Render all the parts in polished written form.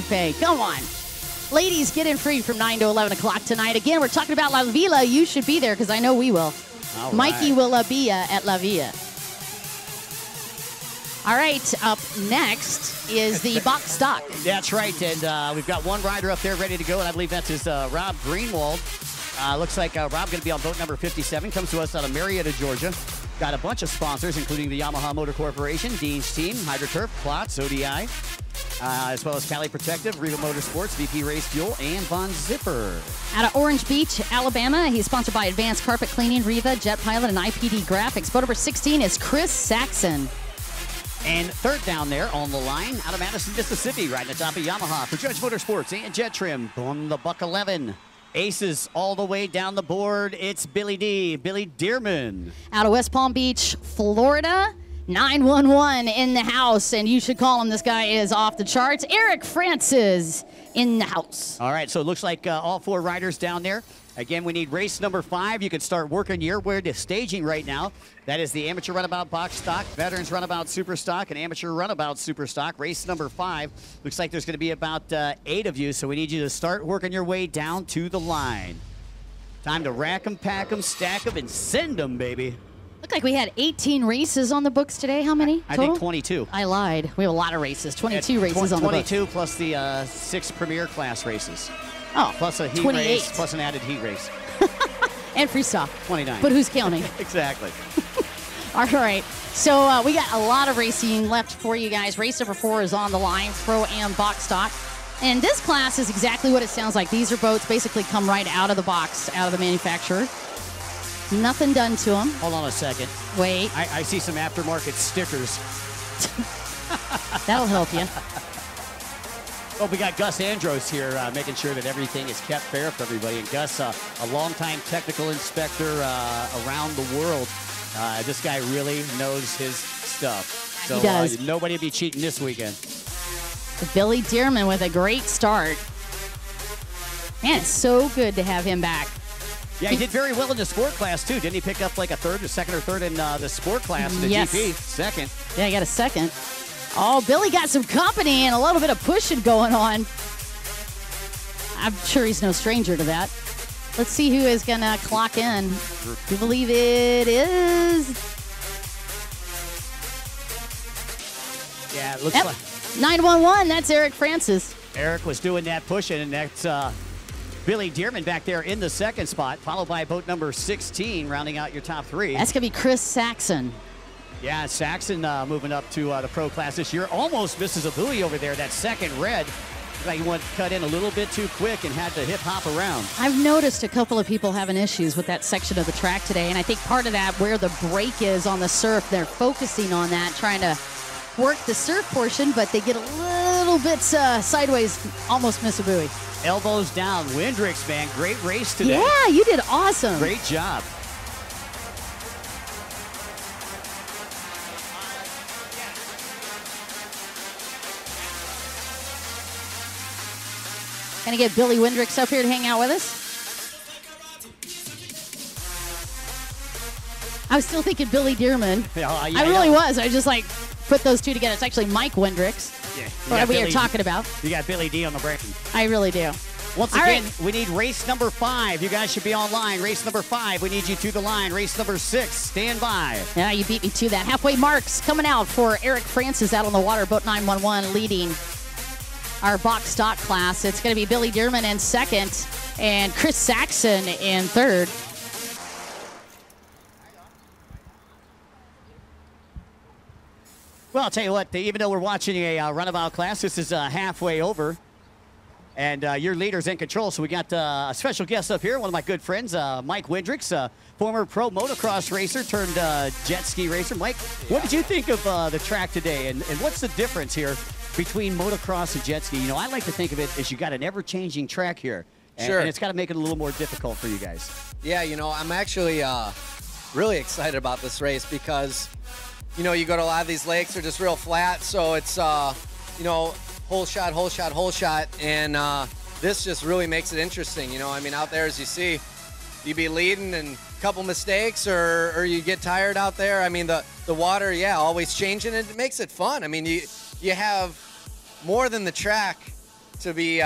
to pay. Come on. Ladies, get in free from 9 to 11 o'clock tonight. Again, we're talking about La Villa. You should be there because I know we will. All Mikey right. will be at La Villa. All right, up next is the box stock. That's right, and we've got one rider up there ready to go, and I believe that's his Rob Greenwald. Looks like Rob going to be on boat number 57. Comes to us out of Marietta, Georgia. Got a bunch of sponsors, including the Yamaha Motor Corporation, Dean's Team, HydroTurf, Klotz, ODI, as well as Cali Protective, Riva Motorsports, VP Race Fuel, and Von Zipper. Out of Orange Beach, Alabama, he's sponsored by Advanced Carpet Cleaning, Riva, Jet Pilot, and IPD Graphics. Boat number 16 is Chris Saxon. And third down there on the line, out of Madison, Mississippi, riding atop of Yamaha for Judge Motorsports and Jet Trim on the Buck 11. Aces all the way down the board. It's Billy Dearman. Out of West Palm Beach, Florida, 911 in the house, and you should call him. This guy is off the charts. Eric Francis in the house. All right, so it looks like all four riders down there. Again, we need race number 5. You can start working your way to staging right now. That is the Amateur Runabout Box Stock, Veterans Runabout Super Stock, and Amateur Runabout Super Stock. Race number 5. Looks like there's going to be about 8 of you, so we need you to start working your way down to the line. Time to rack them, pack them, stack them, and send them, baby. Looked like we had 18 races on the books today. How many I total? think 22. I lied. We have a lot of races. 22 races on the books. 22 plus the 6 Premier Class races. Oh, Plus a heat 28. race, plus an added heat race. And freestyle. 29. But who's counting? Exactly. All right. So we got a lot of racing left for you guys. Race number 4 is on the line, Pro-Am box stock. And this class is exactly what it sounds like. These are boats basically come right out of the box, out of the manufacturer. Nothing done to them. Hold on a second. Wait. I see some aftermarket stickers. That'll help you. Well, we got Gus Andros here making sure that everything is kept fair for everybody. And Gus, a longtime technical inspector around the world. This guy really knows his stuff. So he does. Nobody will be cheating this weekend. Billy Dearman with a great start. Man, it's so good to have him back. Yeah, he did very well in the sport class, too. Didn't he pick up like a second or third in the sport class in the Yes. GP? Second. Yeah, he got a second. Oh, Billy got some company and a little bit of pushing going on. I'm sure he's no stranger to that. Let's see who is going to clock in. Do you believe it is? Yeah, it looks Yep. like 911, that's Eric Francis. Eric was doing that pushing, and that's Billy Dearman back there in the second spot, followed by boat number 16, rounding out your top 3. That's going to be Chris Saxon. Yeah, Saxon moving up to the pro class this year. Almost misses a buoy over there. That second red, like he went cut in a little bit too quick and had to hip hop around. I've noticed a couple of people having issues with that section of the track today, and I think part of that, where the break is on the surf, they're focusing on that, trying to work the surf portion, but they get a little bit sideways, almost miss a buoy. Elbows down. Windrix, man, great race today. Yeah, you did awesome. Great job. Gonna get Billy Windrix up here to hang out with us. I was still thinking Billy Dearman. Yeah, I really was. I just like put those two together. It's actually Mike Windrix. Yeah, What we are talking about. You got Billy D on the brain. I really do. Once All again, right. we need race number 5. You guys should be online. Race number 5, we need you to the line. Race number 6, stand by. Yeah, you beat me to that. Halfway marks coming out for Eric Francis out on the water. Boat 911 leading our box stock class. It's going to be Billy Dearman in second and Chris Saxon in third. Well, I'll tell you what, even though we're watching a runabout class, this is halfway over. And your leader's in control, so we got a special guest up here, one of my good friends, Mike Windrix, former pro motocross racer turned jet ski racer. Mike, what did you think of the track today, and what's the difference here between motocross and jet ski? You know, I like to think of it as you got an ever-changing track here, and it's got to make it a little more difficult for you guys. Yeah, you know, I'm actually really excited about this race because, you know, you go to a lot of these lakes, they're just real flat, so it's, you know, hole shot, hole shot, hole shot, and this just really makes it interesting. You know, I mean, out there, as you see, you be leading and a couple mistakes or you get tired out there. I mean, the water, yeah, always changing, and it makes it fun. I mean, you have more than the track to be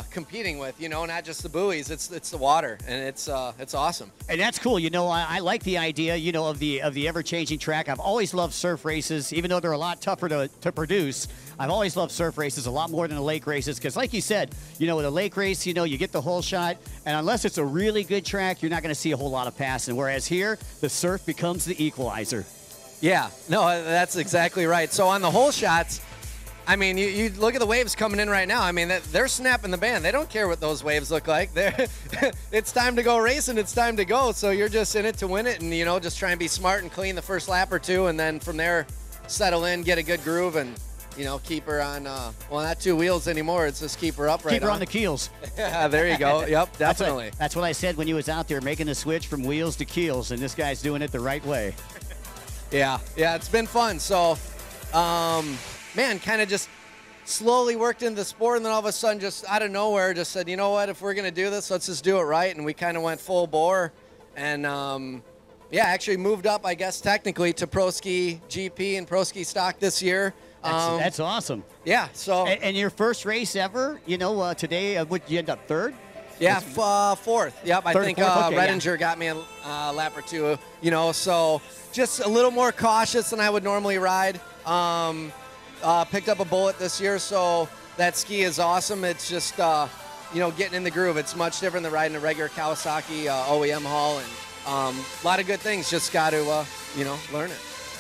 competing with, you know, not just the buoys, it's the water, and it's awesome. And that's cool. You know, I like the idea, you know, of the ever-changing track. I've always loved surf races, even though they're a lot tougher to produce. I've always loved surf races a lot more than the lake races because, like you said, you know, with a lake race, you know, you get the whole shot, and unless it's a really good track, you're not going to see a whole lot of passing, whereas here, the surf becomes the equalizer. Yeah, no, that's exactly right. So on the hole shots, I mean, you look at the waves coming in right now. I mean, they're snapping the band. They don't care what those waves look like. It's time to go racing. It's time to go. So you're just in it to win it and, you know, just try and be smart and clean the first lap or two, and then from there, settle in, get a good groove, and, you know, keep her on, well, not two wheels anymore. It's just keep her upright. Keep her on the keels. Yeah, there you go. Yep, definitely. That's what I said when you was out there making the switch from wheels to keels, and this guy's doing it the right way. Yeah, it's been fun. So, man, kind of just slowly worked into the sport, and then all of a sudden, just out of nowhere, just said, you know what, if we're going to do this, let's just do it right. And we kind of went full bore. And, yeah, actually moved up, I guess, technically to Pro Ski GP and Pro Ski Stock this year. That's awesome. Yeah. So. And your first race ever, you know, today, would you end up third? Yeah, fourth. Yep, I think okay, Redinger got me a lap or two, you know, so just a little more cautious than I would normally ride. Picked up a bullet this year, so that ski is awesome. It's just, you know, getting in the groove. It's much different than riding a regular Kawasaki OEM haul, and a lot of good things. Just got to, you know, learn it.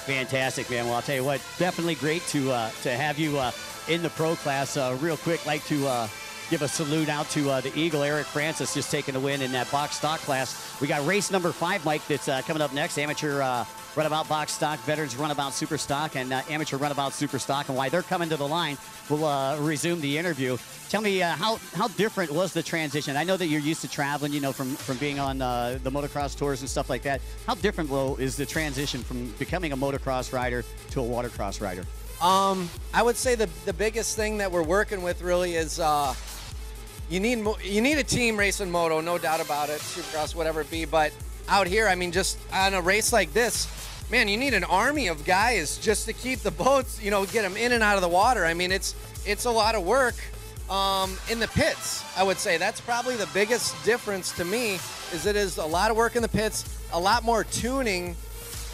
Fantastic, man. Well, I'll tell you what, definitely great to have you in the pro class. Real quick, like to give a salute out to the Eagle, Eric Francis, just taking the win in that box stock class. We got race number 5, Mike, that's coming up next. Amateur runabout box stock, veterans runabout super stock, and amateur runabout super stock. And while they're coming to the line, we'll resume the interview. Tell me how different was the transition? I know that you're used to traveling, you know, from being on the motocross tours and stuff like that. How different, Will, is the transition from becoming a motocross rider to a watercross rider? I would say the biggest thing that we're working with really is you need a team racing moto, no doubt about it, Supercross, whatever it be. But out here, I mean, just on a race like this, man, you need an army of guys just to keep the boats, you know, get them in and out of the water. I mean, it's a lot of work in the pits. I would say that's probably the biggest difference to me, is it is a lot of work in the pits, a lot more tuning,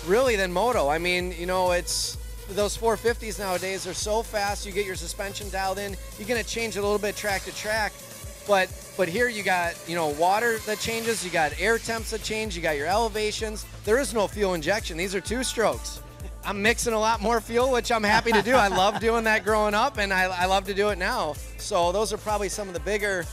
really, than moto. I mean, you know, it's those 450s nowadays are so fast. You get your suspension dialed in. You're gonna change it a little bit track to track. But here you got, you know, water that changes, you got air temps that change, you got your elevations. There is no fuel injection. These are 2-strokes. I'm mixing a lot more fuel, which I'm happy to do. I love doing that growing up, and I love to do it now. So those are probably some of the bigger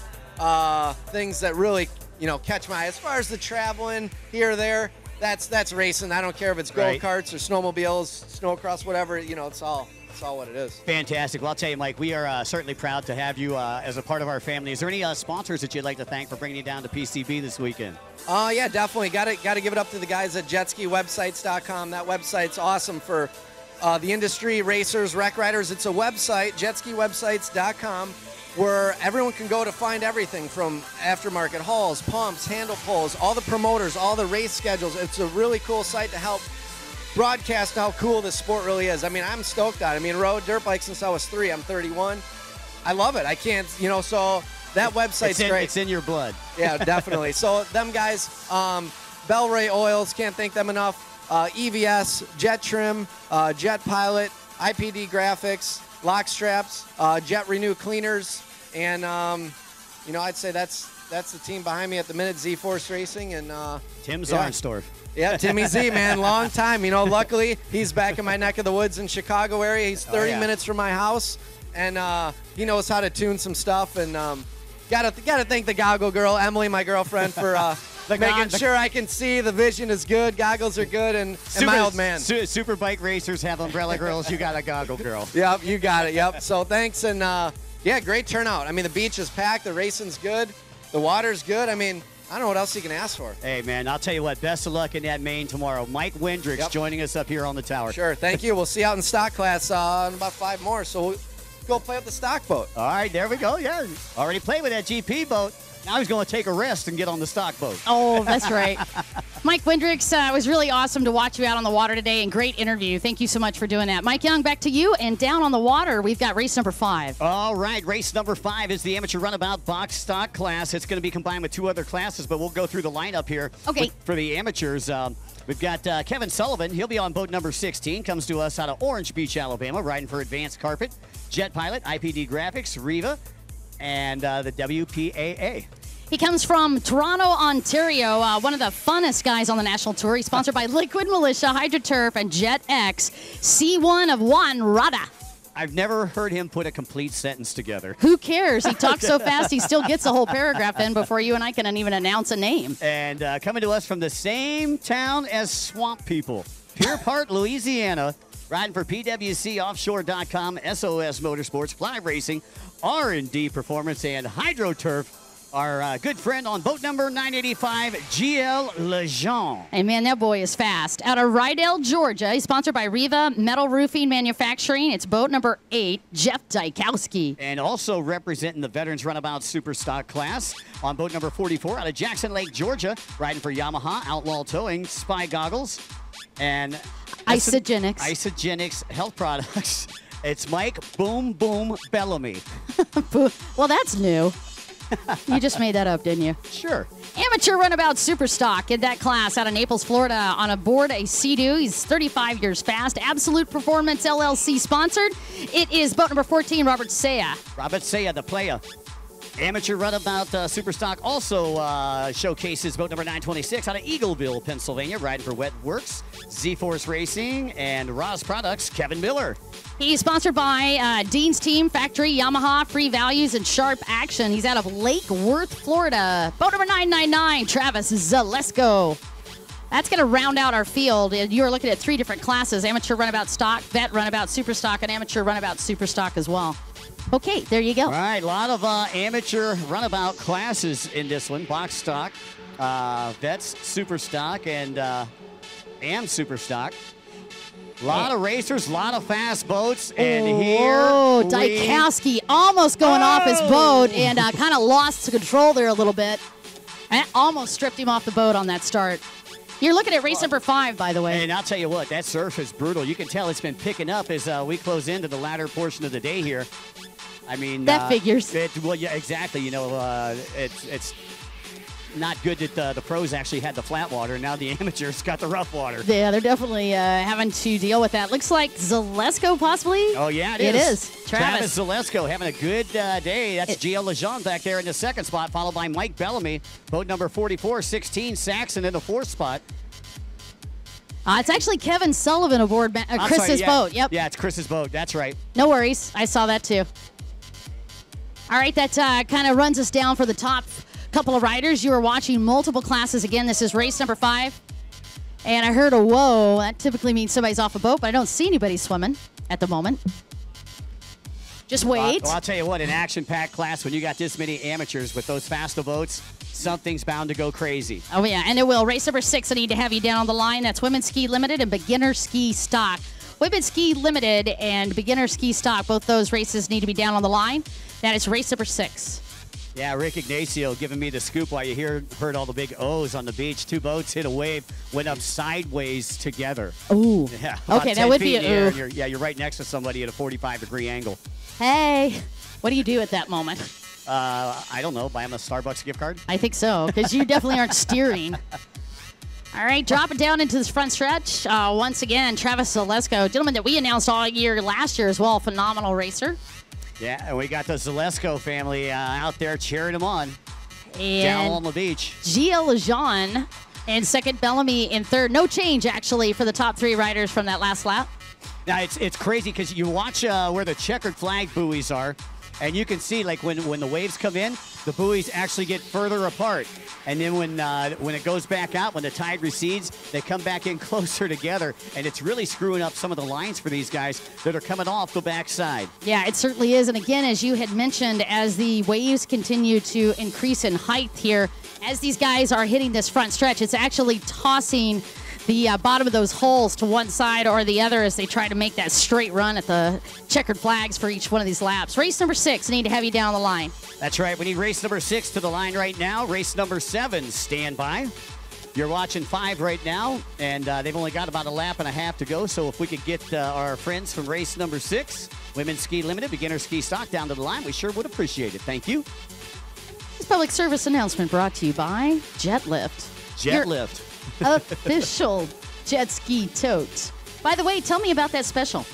things that really, you know, catch my eye. As far as the traveling here or there, that's racing. I don't care if it's go-karts or snowmobiles, snowcross, whatever, you know, it's all what it is. Fantastic. Well, I'll tell you, Mike, we are certainly proud to have you as a part of our family. Is there any sponsors that you'd like to thank for bringing you down to PCB this weekend? Yeah, definitely. Got to give it up to the guys at jetskiwebsites.com. That website's awesome for the industry, racers, rec riders. It's a website, jetskiwebsites.com, where everyone can go to find everything from aftermarket hauls, pumps, handle pulls, all the promoters, all the race schedules. It's a really cool site to help broadcast how cool this sport really is. I mean, I'm stoked on it. I mean, rode dirt bikes since I was 3. I'm 31. I love it. I can't, you know, so that website's great. It's in your blood. Yeah, definitely. So them guys, Bellray Oils, can't thank them enough. EVS, Jet Trim, Jet Pilot, IPD Graphics, Lock Straps, Jet Renew Cleaners, and, you know, I'd say that's the team behind me at the minute, Z-Force Racing. And Tim Zarnstorff. Yeah, Timmy Z, man, long time. You know, luckily he's back in my neck of the woods in Chicago area. He's 30 minutes from my house, and he knows how to tune some stuff. And gotta thank the goggle girl, Emily, my girlfriend, for making sure I can see. The vision is good, goggles are good, and my old man. Super bike racers have umbrella girls. You got a goggle girl. Yep, you got it. Yep. So thanks, and yeah, great turnout. I mean, the beach is packed. The racing's good. The water's good. I mean, I don't know what else you can ask for. Hey, man, I'll tell you what, best of luck in that main tomorrow. Mike Wendricks joining us up here on the tower. Sure, thank you. We'll see you out in stock class in about 5 more, so we'll go play with the stock boat. All right, there we go, yeah. Already played with that GP boat. Now he's going to take a rest and get on the stock boat. Oh, that's right. Mike Windricks, it was really awesome to watch you out on the water today, and great interview. Thank you so much for doing that. Mike Young, back to you. And down on the water, we've got race number 5. All right, race number 5 is the amateur runabout box stock class. It's going to be combined with 2 other classes, but we'll go through the lineup here. Okay. For the amateurs. We've got Kevin Sullivan. He'll be on boat number 16. Comes to us out of Orange Beach, Alabama, riding for Advanced Carpet, Jet Pilot, IPD Graphics, Riva, and the WPAA. He comes from Toronto, Ontario, one of the funnest guys on the national tour. He's sponsored by Liquid Militia, HydroTurf, and Jet X. C1 of Juan Rada. I've never heard him put a complete sentence together. Who cares? He talks so fast, he still gets a whole paragraph in before you and I can even announce a name. And coming to us from the same town as Swamp People, Pier Park, Louisiana, riding for PWCoffshore.com, SOS Motorsports, Fly Racing, R&D Performance, and HydroTurf. Our good friend on boat number 985, GL Lejean. Hey, man, that boy is fast. Out of Rydell, Georgia. He's sponsored by Riva Metal Roofing Manufacturing. It's boat number 8, Jeff Dykowski. And also representing the Veterans Runabout Super Stock class on boat number 44 out of Jackson Lake, Georgia, riding for Yamaha, Outlaw Towing, Spy Goggles, and Isogenics Health Products. It's Mike Boom Boom Bellamy. Well, that's new. You just made that up, didn't you? Sure. Amateur runabout super stock in that class out of Naples, Florida, on aboard a Sea-Doo. He's 35 years fast. Absolute Performance LLC sponsored. It is boat number 14, Robert Saya. Robert Saya, the player. Amateur runabout super stock also showcases boat number 926 out of Eagleville, Pennsylvania, riding for Wet Works, Z-Force Racing, and Ross Products, Kevin Miller. He's sponsored by Dean's Team, Factory, Yamaha, Free Values, and Sharp Action. He's out of Lake Worth, Florida. Boat number 999, Travis Zalesko. That's going to round out our field. You're looking at 3 different classes: amateur runabout stock, vet runabout super stock, and amateur runabout super stock as well. Okay, there you go. All right, a lot of amateur runabout classes in this one. Box stock, vets, super stock, and super stock. A lot of racers, a lot of fast boats, and Dykowski almost going off his boat and kind of lost control there a little bit. And almost stripped him off the boat on that start. You're looking at race number 5, by the way. And I'll tell you what, that surf is brutal. You can tell it's been picking up as we close into the latter portion of the day here. I mean, that figures. Well, yeah, exactly. You know, it's not good that the pros actually had the flat water, and now the amateurs got the rough water. Yeah, they're definitely having to deal with that. Looks like Zalesko possibly. Oh, yeah, it is. Travis Zalesko having a good day. That's GL Lejean back there in the 2nd spot, followed by Mike Bellamy, boat number 44, 16, Saxon in the 4th spot. It's actually Kevin Sullivan aboard Chris's boat. Yep. Yeah, it's Chris's boat. That's right. No worries. I saw that too. All right, that kind of runs us down for the top couple of riders. You are watching multiple classes. Again, this is race number 5. And I heard a whoa. That typically means somebody's off a boat, but I don't see anybody swimming at the moment. Just wait. Well, I'll tell you what, an action-packed class, when you got this many amateurs with those faster boats, something's bound to go crazy. Oh, yeah, and it will. Race number 6, I need to have you down on the line. That's Women's Ski Limited and Beginner Ski Stock. Women's Ski Limited and Beginner Ski Stock, both those races need to be down on the line. That is race number 6. Yeah, Rick Ignacio giving me the scoop while you heard all the big O's on the beach. 2 boats hit a wave, went up sideways together. Ooh. Yeah. Okay, that would be a ooh. You're right next to somebody at a 45-degree angle. Hey, what do you do at that moment? I don't know. Buy him a Starbucks gift card? I think so, because you definitely aren't steering. All right, drop it down into this front stretch. Once again, Travis Zalesko, gentleman that we announced all year last year as well, phenomenal racer. Yeah, and we got the Zalesko family out there cheering him on. And down on the beach. GL Lejean in 2nd, Bellamy in 3rd. No change, actually, for the top 3 riders from that last lap. Now, it's crazy because you watch where the checkered flag buoys are, and you can see, like, when the waves come in, the buoys actually get further apart. And then when it goes back out, when the tide recedes, they come back in closer together, and it's really screwing up some of the lines for these guys that are coming off the backside. Yeah, it certainly is. And again, as you had mentioned, as the waves continue to increase in height here, as these guys are hitting this front stretch, it's actually tossing the bottom of those holes to one side or the other as they try to make that straight run at the checkered flags for each one of these laps. Race number 6, I need to have you down the line. That's right. We need race number 6 to the line right now. Race number 7, stand by. You're watching 5 right now, and they've only got about a lap and a half to go. So if we could get our friends from race number 6, Women's Ski Limited, Beginner Ski Stock, down to the line, we sure would appreciate it. Thank you. This public service announcement brought to you by Jetlift. Jetlift. Official jet ski tote. By the way, tell me about that special.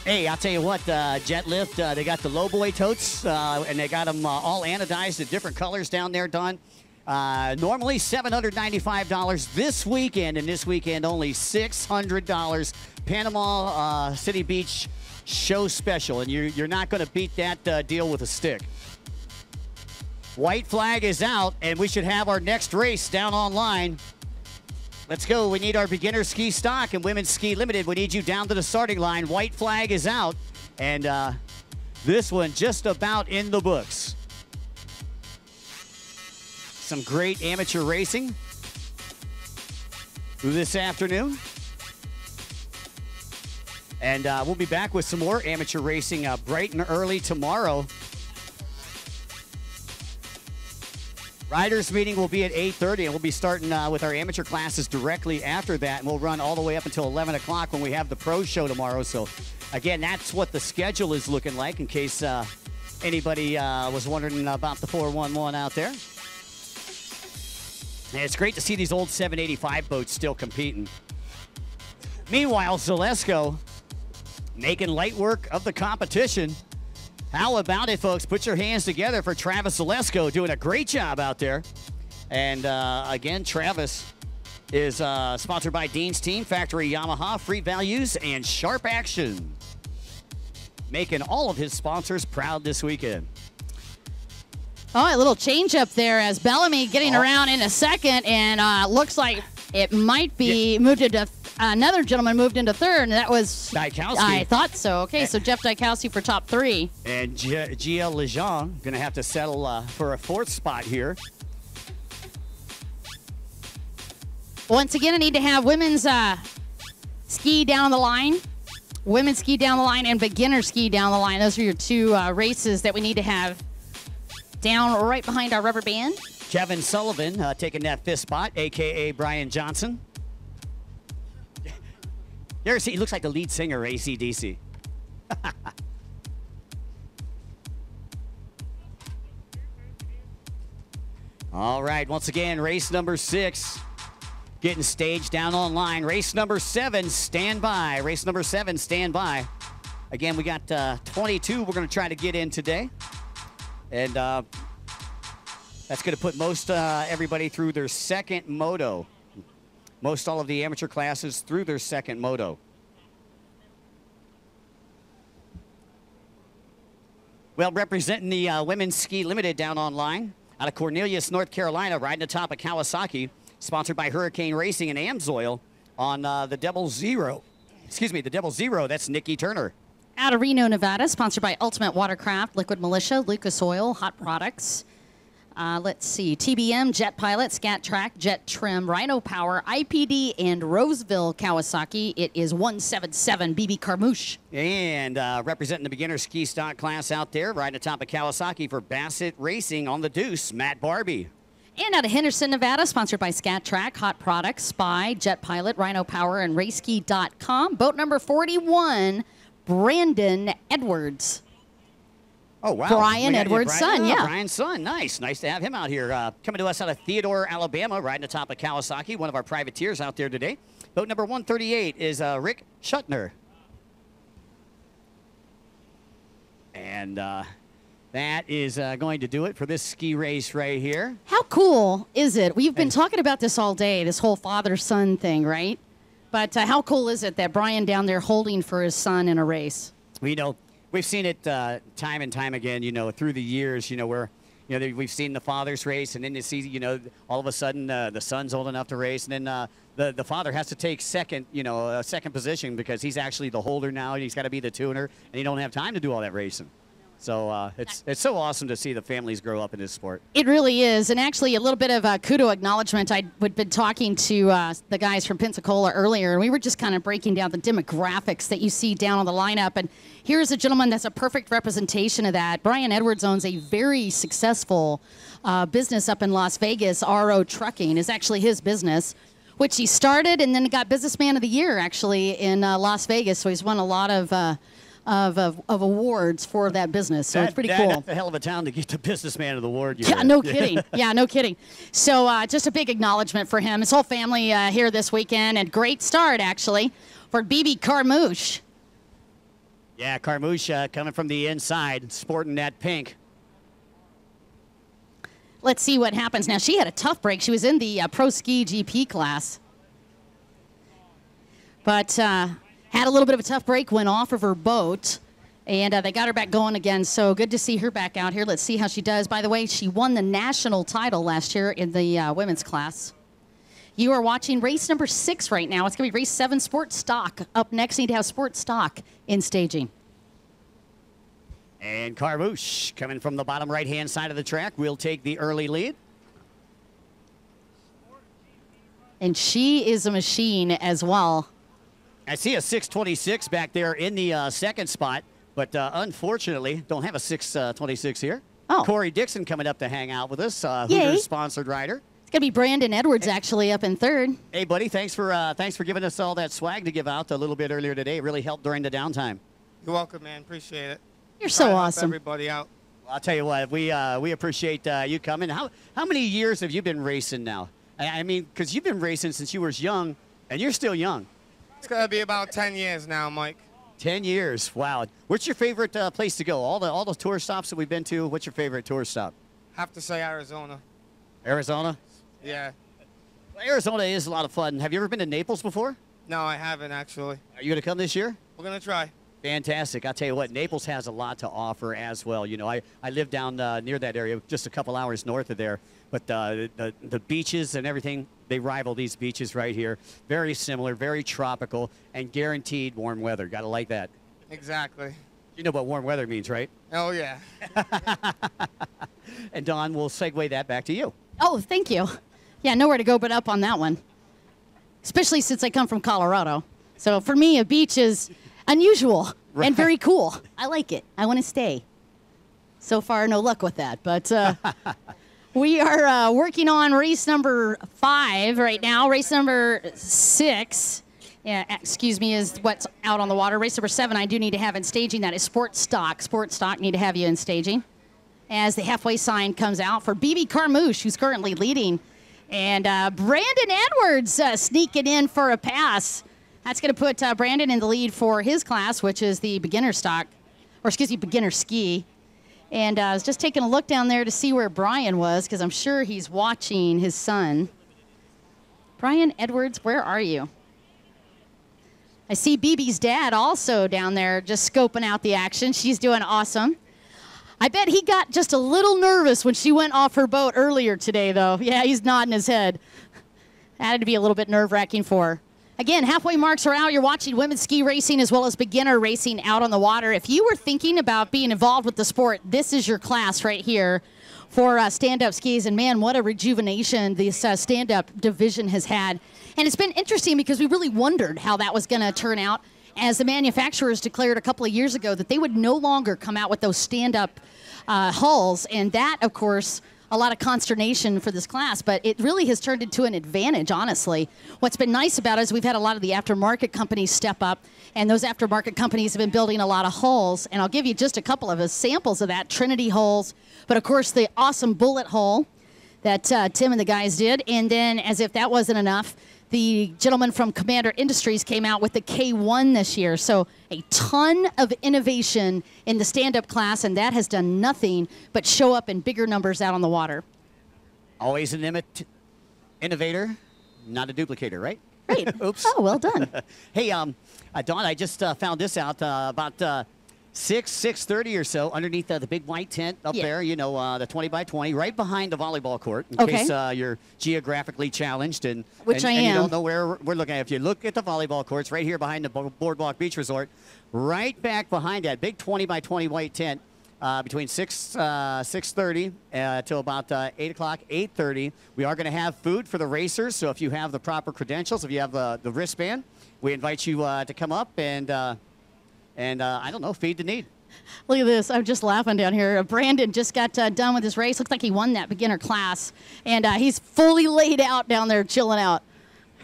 Hey, I'll tell you what, Jetlift, they got the low boy totes, and they got them all anodized in different colors down there, Don. Normally $795 this weekend, and this weekend only $600. Panama City Beach show special, and you're not going to beat that deal with a stick. White flag is out, and we should have our next race down online. Let's go. We need our Beginner Ski Stock and Women's Ski Limited. We need you down to the starting line. White flag is out, and this one just about in the books. Some great amateur racing this afternoon. And we'll be back with some more amateur racing bright and early tomorrow. Riders meeting will be at 8:30, and we'll be starting with our amateur classes directly after that, and we'll run all the way up until 11 o'clock when we have the pro show tomorrow. So, again, that's what the schedule is looking like in case anybody was wondering about the 411 out there. And it's great to see these old 785 boats still competing. Meanwhile, Zalesko making light work of the competition. How about it, folks? Put your hands together for Travis Zalesko, doing a great job out there. And again, Travis is sponsored by Dean's Team, Factory Yamaha, Free Values, and Sharp Action. Making all of his sponsors proud this weekend. Oh, a little change up there as Bellamy getting around in a second, and looks like it might be moved into another gentleman moved into third, and that was Dykowski. I thought so. Okay, so Jeff Dykowski for top 3. And Gia Lejean going to have to settle for a 4th spot here. Once again, I need to have women's ski down the line. Women's ski down the line and beginner ski down the line. Those are your 2 races that we need to have down right behind our rubber band. Kevin Sullivan taking that 5th spot, a.k.a. Brian Johnson. You ever see, he looks like the lead singer of AC/DC. All right, once again, race number 6 getting staged down online. Race number 7, stand by. Race number 7, stand by. Again, we got 22 we're going to try to get in today. And that's going to put most everybody through their 2nd moto. Most all of the amateur classes through their 2nd moto. Well, representing the Women's Ski Limited down online, out of Cornelius, North Carolina, riding atop of Kawasaki, sponsored by Hurricane Racing and Amsoil on the Double Zero. Excuse me, the Double Zero, that's Nikki Turner. Out of Reno, Nevada, sponsored by Ultimate Watercraft, Liquid Militia, Lucas Oil, Hot Products. Let's see, TBM, Jet Pilot, Scat Track, Jet Trim, Rhino Power, IPD, and Roseville Kawasaki. It is 177 BB Carmouche. And representing the beginner ski stock class out there, riding atop of Kawasaki for Bassett Racing on the Deuce, Matt Barbie. And out of Henderson, Nevada, sponsored by Scat Track, Hot Products, Spy, Jet Pilot, Rhino Power, and Raceski.com. Boat number 41, Brandon Edwards. Oh, wow. Brian Edwards' son, yeah. Brian's son, nice. Nice to have him out here. Coming to us out of Theodore, Alabama, riding atop of Kawasaki, one of our privateers out there today. Boat number 138 is Rick Schuttner. And that is going to do it for this ski race right here. How cool is it? We've been talking about this all day, this whole father-son thing, right? But how cool is it that Brian down there holding for his son in a race? We know. We've seen it time and time again, through the years, where, we've seen the fathers race, and then you see, all of a sudden the son's old enough to race, and then the father has to take second position because he's actually the holder now, and he's got to be the tuner, and he don't have time to do all that racing. So it's so awesome to see the families grow up in this sport. It really is. And actually, a little bit of kudo acknowledgement. I'd been talking to the guys from Pensacola earlier, and we were just kind of breaking down the demographics that you see down on the lineup. And here's a gentleman that's a perfect representation of that. Brian Edwards owns a very successful business up in Las Vegas. RO Trucking is actually his business, which he started and then got Businessman of the Year, actually, in Las Vegas. So he's won a lot of awards for that business, so it's pretty cool. That's a hell of a town to get the Businessman of the Award. Yeah, no kidding. Yeah, no kidding. So just a big acknowledgement for him. His whole family here this weekend, and great start, actually, for BB Carmouche. Yeah, Carmouche coming from the inside, sporting that pink. Let's see what happens. Now, she had a tough break. She was in the Pro Ski GP class. But had a little bit of a tough break, went off of her boat, and they got her back going again. So good to see her back out here. Let's see how she does. By the way, she won the national title last year in the women's class. You are watching race number 6 right now. It's going to be race 7, Sport Stock. Up next, need to have Sport Stock in staging. And Carmouche coming from the bottom right-hand side of the track will take the early lead. And she is a machine as well. I see a 626 back there in the second spot, but unfortunately, don't have a 626 here. Oh. Corey Dixon coming up to hang out with us, Yay. Hooters sponsored rider. It's going to be Brandon Edwards actually up in third. Hey, buddy, thanks for giving us all that swag to give out a little bit earlier today. It really helped during the downtime. You're welcome, man. Appreciate it. You're so awesome. Everybody out. Well, I'll tell you what, we appreciate you coming. How many years have you been racing now? I mean, because you've been racing since you were young, and you're still young. It's going to be about 10 years now, Mike. 10 years. Wow. What's your favorite place to go? All the tour stops that we've been to, what's your favorite tour stop? Have to say Arizona. Arizona? Yeah. Well, Arizona is a lot of fun. Have you ever been to Naples before? No, I haven't, actually. Are you going to come this year? We're going to try. Fantastic. I'll tell you what, Naples has a lot to offer as well. You know, I live down near that area, just a couple hours north of there. But the beaches and everything, they rival these beaches right here. Very similar, very tropical, and guaranteed warm weather. Got to like that. Exactly. You know what warm weather means, right? Oh, yeah. And Dawn, we'll segue that back to you. Oh, thank you. Yeah, nowhere to go but up on that one, especially since I come from Colorado. So for me, a beach is unusual and very cool. I like it. I want to stay. So far, no luck with that, but we are working on race number 5 right now. Race number 6, excuse me, is what's out on the water. Race number 7, I do need to have in staging. That is Sport Stock. Sport Stock need to have you in staging as the halfway sign comes out for BB Carmouche, who's currently leading. And Brandon Edwards sneaking in for a pass. That's going to put Brandon in the lead for his class, which is the beginner stock, or excuse me, beginner ski. And I was just taking a look down there to see where Brian was, because I'm sure he's watching his son. Brian Edwards, where are you? I see BB's dad also down there just scoping out the action. She's doing awesome. I bet he got just a little nervous when she went off her boat earlier today, though. Yeah, he's nodding his head. That had to be a little bit nerve-wracking for her. Again, halfway marks are out. You're watching women's ski racing as well as beginner racing out on the water. If you were thinking about being involved with the sport, this is your class right here for stand-up skis. And, man, what a rejuvenation this stand-up division has had. And it's been interesting because we really wondered how that was going to turn out as the manufacturers declared a couple of years ago that they would no longer come out with those stand-up hulls. And that, of course, a lot of consternation for this class, but it really has turned into an advantage, honestly. What's been nice about it is we've had a lot of the aftermarket companies step up, and those aftermarket companies have been building a lot of hulls, and I'll give you just a couple of samples of that. Trinity hulls, but of course the awesome Bullet hull that Tim and the guys did, and then as if that wasn't enough, the gentleman from Commander Industries came out with the K1 this year. So a ton of innovation in the stand-up class, and that has done nothing but show up in bigger numbers out on the water. Always an innovator, not a duplicator, right? Great. Oops. Oh, well done. Hey, Dawn, I just found this out about 6:30 or so underneath the big white tent up there, you know, the 20 by 20, right behind the volleyball court, in case you're geographically challenged and Which I and am. you don't know where we're looking at. If you look at the volleyball courts right here behind the Boardwalk Beach Resort, right back behind that big 20 by 20 white tent, between 6:30 till about 8 o'clock, 8:30. We are going to have food for the racers, so if you have the proper credentials, if you have the wristband, we invite you to come up and I don't know, feed the need. Look at this. I'm just laughing down here. Brandon just got done with his race. Looks like he won that beginner class. And he's fully laid out down there, chilling out.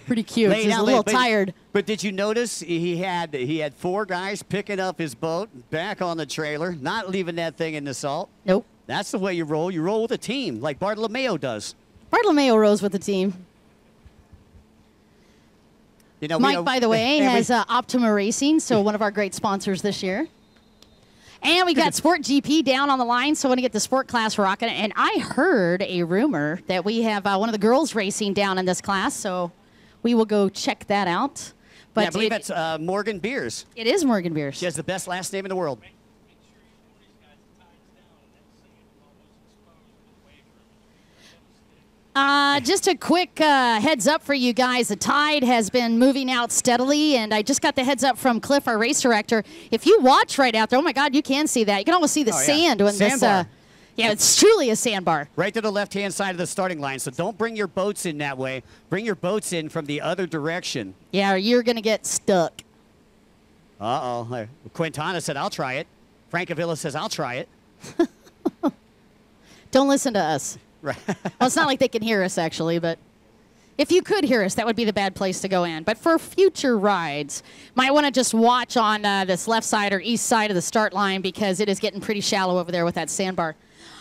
Pretty cute. He's a little tired. But did you notice he had 4 guys picking up his boat back on the trailer, not leaving that thing in the salt? Nope. That's the way you roll. You roll with a team, like Bartolomeo does. Bartolomeo rolls with the team. You know, Mike, by the way, has Optima Racing, so one of our great sponsors this year. And we got Sport GP down on the line, so I want to get the sport class rocking. And I heard a rumor that we have one of the girls racing down in this class, so we will go check that out. But yeah, I believe it's Morgan Beers. It is Morgan Beers. She has the best last name in the world. Just a quick heads up for you guys. The tide has been moving out steadily, and I just got the heads up from Cliff, our race director. If you watch right out there, oh my God, you can see that. You can almost see the sand when Sandbar. this. Yeah, it's truly a sandbar. Right to the left-hand side of the starting line. So don't bring your boats in that way. Bring your boats in from the other direction. Yeah, or you're going to get stuck. Uh-oh. Quintana said, I'll try it. Frank Avila says, I'll try it. Don't listen to us. Right. Well, it's not like they can hear us, actually, but if you could hear us, that would be the bad place to go in. But for future rides, might want to just watch on this left side or east side of the start line because it is getting pretty shallow over there with that sandbar.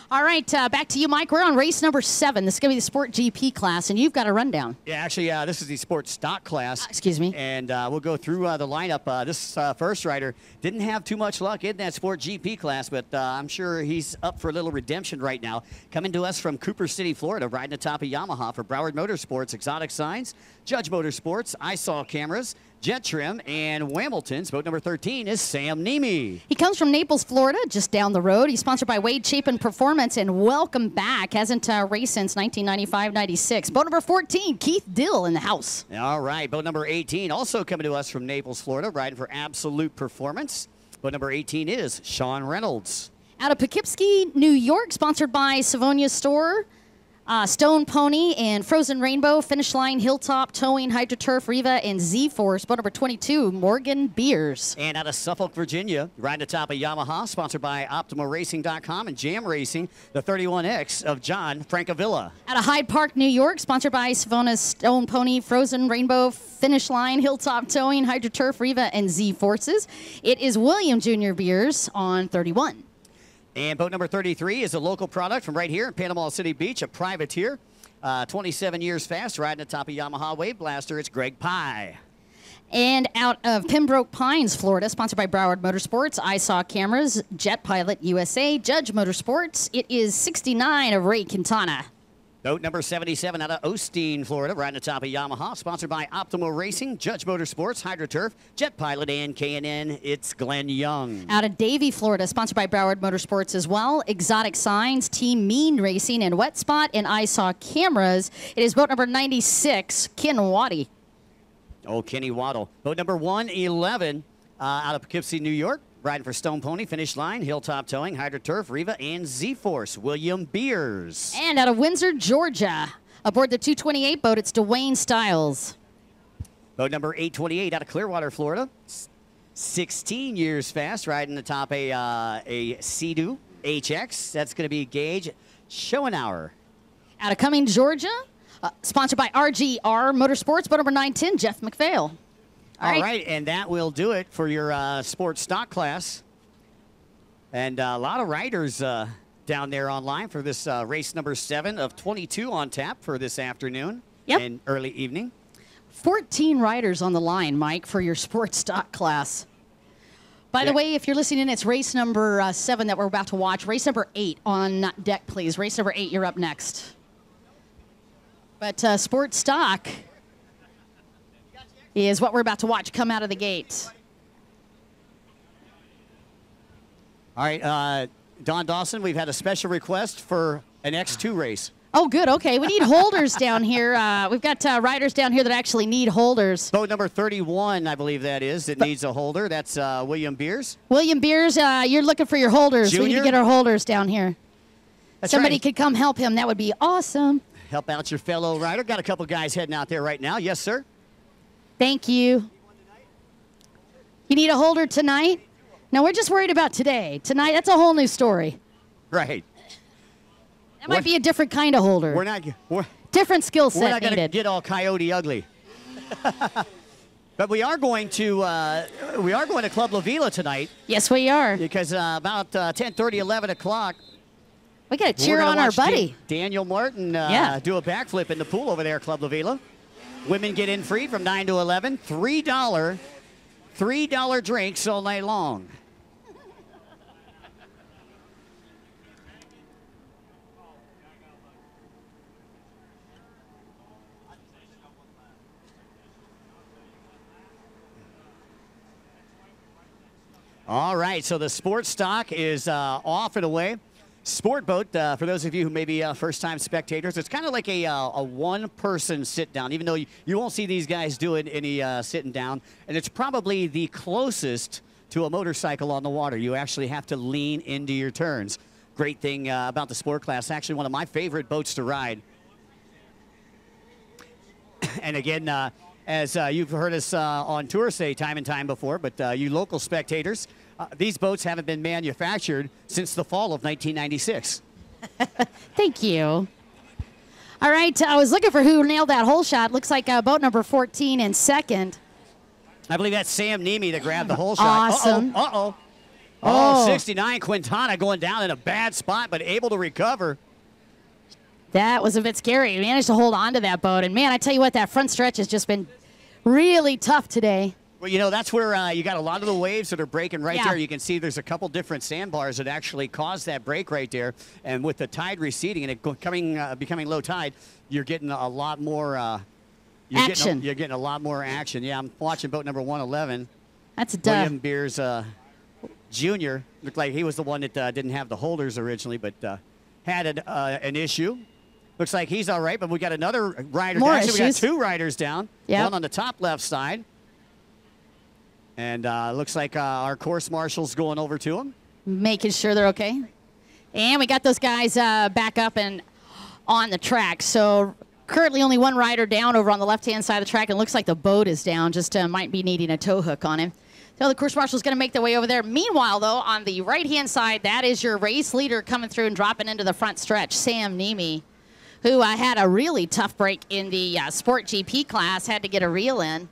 All right, back to you, Mike. We're on race number 7. This is going to be the Sport GP class, and you've got a rundown. Yeah, actually, this is the Sport Stock class. Excuse me. And we'll go through the lineup. This first rider didn't have too much luck in that Sport GP class, but I'm sure he's up for a little redemption right now. Coming to us from Cooper City, Florida, riding atop of Yamaha for Broward Motorsports, Exotic Signs, Judge Motorsports, I Saw Cameras, Jet Trim, and Whamilton's. Boat number 13 is Sam Nemi. He comes from Naples, Florida, just down the road. He's sponsored by Wade Chapin Performance, and welcome back. Hasn't raced since 1995-96. Boat number 14, Keith Dill in the house. All right, boat number 18, also coming to us from Naples, Florida, riding for Absolute Performance. Boat number 18 is Sean Reynolds. Out of Poughkeepsie, New York, sponsored by Savonia Store, Stone Pony, and Frozen Rainbow, Finish Line, Hilltop, Towing, HydroTurf, Riva, and Z-Force. Boat number 22, Morgan Beers. And out of Suffolk, Virginia, riding atop of Yamaha, sponsored by OptimaRacing.com and Jam Racing, the 31X of John Francavilla. Out of Hyde Park, New York, sponsored by Savona Stone Pony, Frozen Rainbow, Finish Line, Hilltop Towing, HydroTurf, Riva, and Z-Forces. It is William Jr. Beers on 31. And boat number 33 is a local product from right here in Panama City Beach, a privateer. 27 years fast, riding atop of Yamaha Wave Blaster. It's Greg Pye. And out of Pembroke Pines, Florida, sponsored by Broward Motorsports, I Saw Cameras, Jet Pilot USA, Judge Motorsports. It is 69 of Ray Quintana. Boat number 77 out of Osteen, Florida, riding atop of Yamaha, sponsored by Optimal Racing, Judge Motorsports, HydroTurf, Jet Pilot, and K&N. It's Glenn Young. Out of Davie, Florida, sponsored by Broward Motorsports as well, Exotic Signs, Team Mean Racing, and Wet Spot, and I Saw Cameras. It is boat number 96, Ken Waddy. Oh, Kenny Waddle. Boat number 111 out of Poughkeepsie, New York, riding for Stone Pony, Finish Line, Hilltop Towing, HydroTurf, Riva, and Z-Force, William Beers. And out of Windsor, Georgia, aboard the 228 boat, it's Dwayne Stiles. Boat number 828 out of Clearwater, Florida. 16 years fast, riding atop a Sea-Doo HX. That's going to be Gage Schoenauer. Out of Cumming, Georgia, sponsored by RGR Motorsports, boat number 910, Jeff McPhail. All right, and that will do it for your sports stock class. And a lot of riders down there online for this race number 7 of 22 on tap for this afternoon and early evening. 14 riders on the line, Mike, for your sports stock class. By the way, if you're listening, it's race number 7 that we're about to watch. Race number 8 on deck, please. Race number 8, you're up next. But sports stock is what we're about to watch come out of the gates. All right, Don Dawson, we've had a special request for an X2 race. Oh, good. Okay, we need holders down here. We've got riders down here that actually need holders. Boat number 31, I believe that is. It needs a holder. That's William Beers. William Beers, you're looking for your holders. We need Junior? to get our holders down here. That's Somebody right. could come help him. That would be awesome. Help out your fellow rider. Got a couple guys heading out there right now. Yes, sir. Thank you. You need a holder tonight? No, we're just worried about today. Tonight, that's a whole new story. Right. That might be a different kind of holder. We're Different skill not set going to needed. get all coyote ugly. But we are going to Club La Vila tonight Yes, we are. because about 10:30, 11 o'clock. We got to cheer we're gonna on our watch buddy. Daniel Martin Yeah. do a backflip in the pool over there at Club La Vila. Women get in free from 9 to 11. $3 drinks all night long. All right, so the sports stock is off and away. Sport boat, for those of you who may be first-time spectators, it's kind of like a one-person sit-down, even though you won't see these guys doing any sitting down. And it's probably the closest to a motorcycle on the water. You actually have to lean into your turns. Great thing about the sport class, actually one of my favorite boats to ride. And again, as you've heard us on tour say time and time before, but you local spectators, these boats haven't been manufactured since the fall of 1996. Thank you. All right, I was looking for who nailed that hole shot. Looks like boat number 14 in second. I believe that's Sam Nemi that grabbed the hole shot. Awesome. Uh-oh. Oh. 69, Quintana going down in a bad spot, but able to recover. That was a bit scary. He managed to hold on to that boat. And, man, I tell you what, that front stretch has just been really tough today. Well, you know, that's where you got a lot of the waves that are breaking right Yeah. there. You can see there's a couple different sandbars that actually caused that break right there. And with the tide receding and it becoming low tide, you're getting a lot more Action. You're getting a lot more action. Yeah, I'm watching boat number 111. That's a William Beers Jr. Looked like he was the one that didn't have the holders originally, but had an issue. Looks like he's all right, but we got another rider. More Actually, we got issues. two riders down. Yep. One on the top left side. And looks like our course marshal's going over to him. making sure they're okay. And we got those guys back up and on the track. So currently only one rider down over on the left-hand side of the track. And it looks like the boat is down, just might be needing a tow hook on him. So the course marshal's going to make their way over there. Meanwhile, though, on the right-hand side, that is your race leader coming through and dropping into the front stretch, Sam Nemi, who had a really tough break in the Sport GP class, had to get a reel in.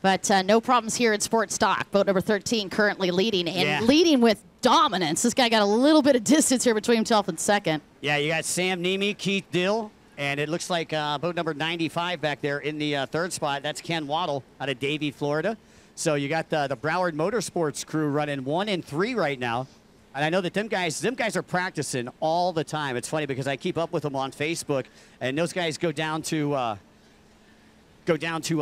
But no problems here in Sport Stock. Boat number 13 currently leading, and leading with dominance. This guy got a little bit of distance here between himself and second. Yeah, you got Sam Nemi, Keith Dill, and it looks like boat number 95 back there in the third spot. That's Ken Waddle out of Davie, Florida. So you got the Broward Motorsports crew running 1 and 3 right now. And I know that them guys are practicing all the time. It's funny because I keep up with them on Facebook, and those guys go down to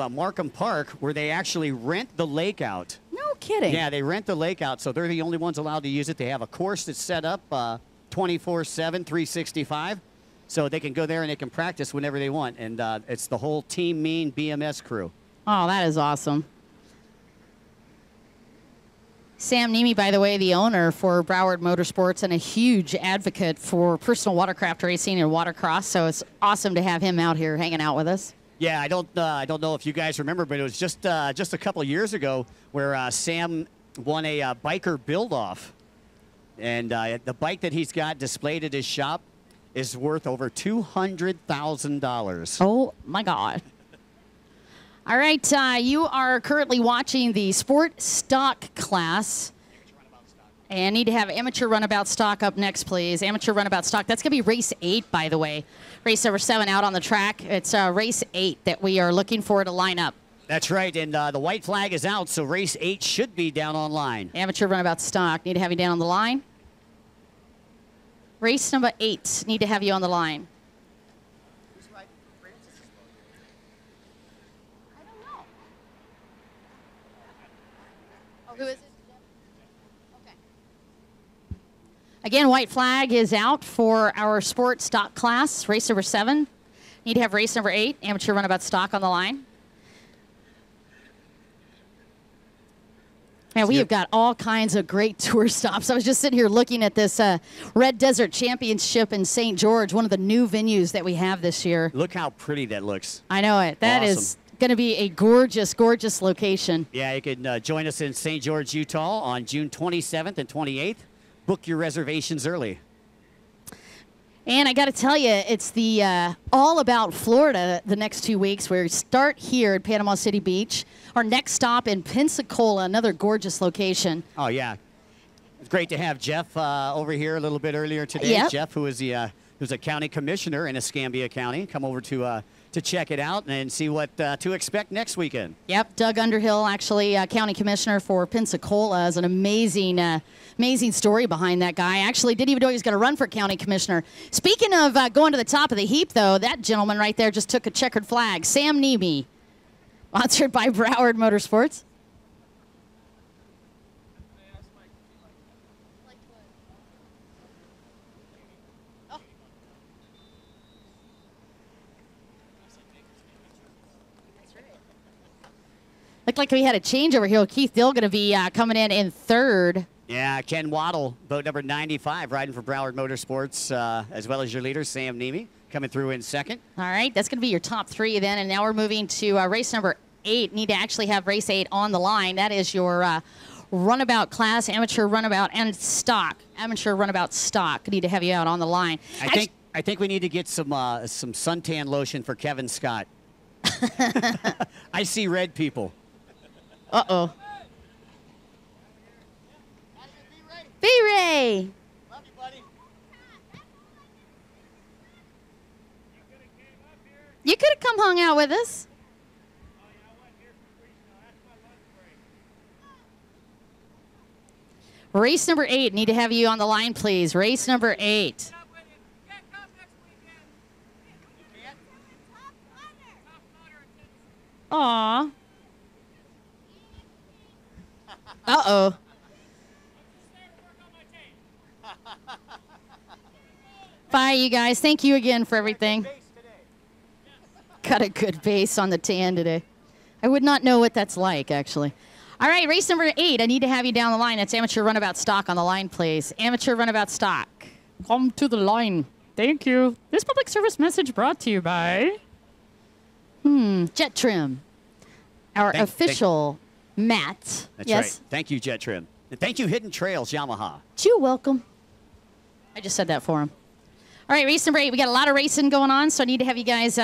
Markham Park, where they actually rent the lake out. No kidding. Yeah, they rent the lake out, so they're the only ones allowed to use it. They have a course that's set up 24/7, 365, so they can go there and they can practice whenever they want. And it's the whole Team Mean BMS crew. Oh, that is awesome. Sam Nemi, by the way, the owner for Broward Motorsports and a huge advocate for personal watercraft racing and watercross, so it's awesome to have him out here hanging out with us. Yeah, I don't know if you guys remember, but it was just a couple of years ago where Sam won a biker build-off, and the bike that he's got displayed at his shop is worth over $200,000. Oh my God! All right, you are currently watching the Sport Stock class. And need to have amateur runabout stock up next, please. Amateur runabout stock. That's going to be race 8, by the way. Race number 7 out on the track. It's race 8 that we are looking for to line up. That's right, and the white flag is out, so race 8 should be down on line. Amateur runabout stock. Need to have you down on the line. Race number 8. Need to have you on the line. Who's riding Francis's boat? I don't know. Oh, who is it? Again, white flag is out for our sport stock class, race number 7. Need to have race number 8, amateur runabout stock on the line. Man, we have got all kinds of great tour stops. I was just sitting here looking at this Red Desert Championship in St. George, one of the new venues that we have this year. Look how pretty that looks. I know it. That is going to be a gorgeous, gorgeous location. Yeah, you can join us in St. George, Utah on June 27th and 28th. Book your reservations early. And I got to tell you, it's the all about Florida the next 2 weeks. We start here at Panama City Beach. Our next stop in Pensacola, another gorgeous location. Oh, yeah. It's great to have Jeff over here a little bit earlier today. Yep. Jeff, who's a county commissioner in Escambia County, come over to check it out and see what to expect next weekend. Yep, Doug Underhill, actually county commissioner for Pensacola, is an amazing, amazing story behind that guy. Actually, didn't even know he was going to run for county commissioner. Speaking of going to the top of the heap, though, that gentleman right there just took a checkered flag. Sam Nebe, sponsored by Broward Motorsports. Looked like we had a change over here. Keith Dill going to be coming in third. Yeah, Ken Waddle, boat number 95, riding for Broward Motorsports, as well as your leader, Sam Nebe, coming through in second. All right, that's going to be your top 3 then. And now we're moving to race number 8. Need to actually have race 8 on the line. That is your runabout class, amateur runabout and stock. Amateur runabout stock. Need to have you out on the line. I think we need to get some suntan lotion for Kevin Scott. I see red people. Uh-oh. B-Ray. Love you, buddy. You could have come hung out with us. Race number 8. Need to have you on the line, please. Race number 8. Aw. Uh-oh. Bye, you guys. Thank you again for everything. Got a good base on the tan today. I would not know what that's like, actually. All right, race number 8. I need to have you down the line. That's amateur runabout stock on the line, please. Amateur runabout stock. Come to the line. Thank you. This public service message brought to you by Jet Trim. Our official mat. That's yes. right. Thank you, Jet Trim. And thank you, Hidden Trails Yamaha. You're welcome. I just said that for him. All right, race number 8. We got a lot of racing going on, so I need to have you guys,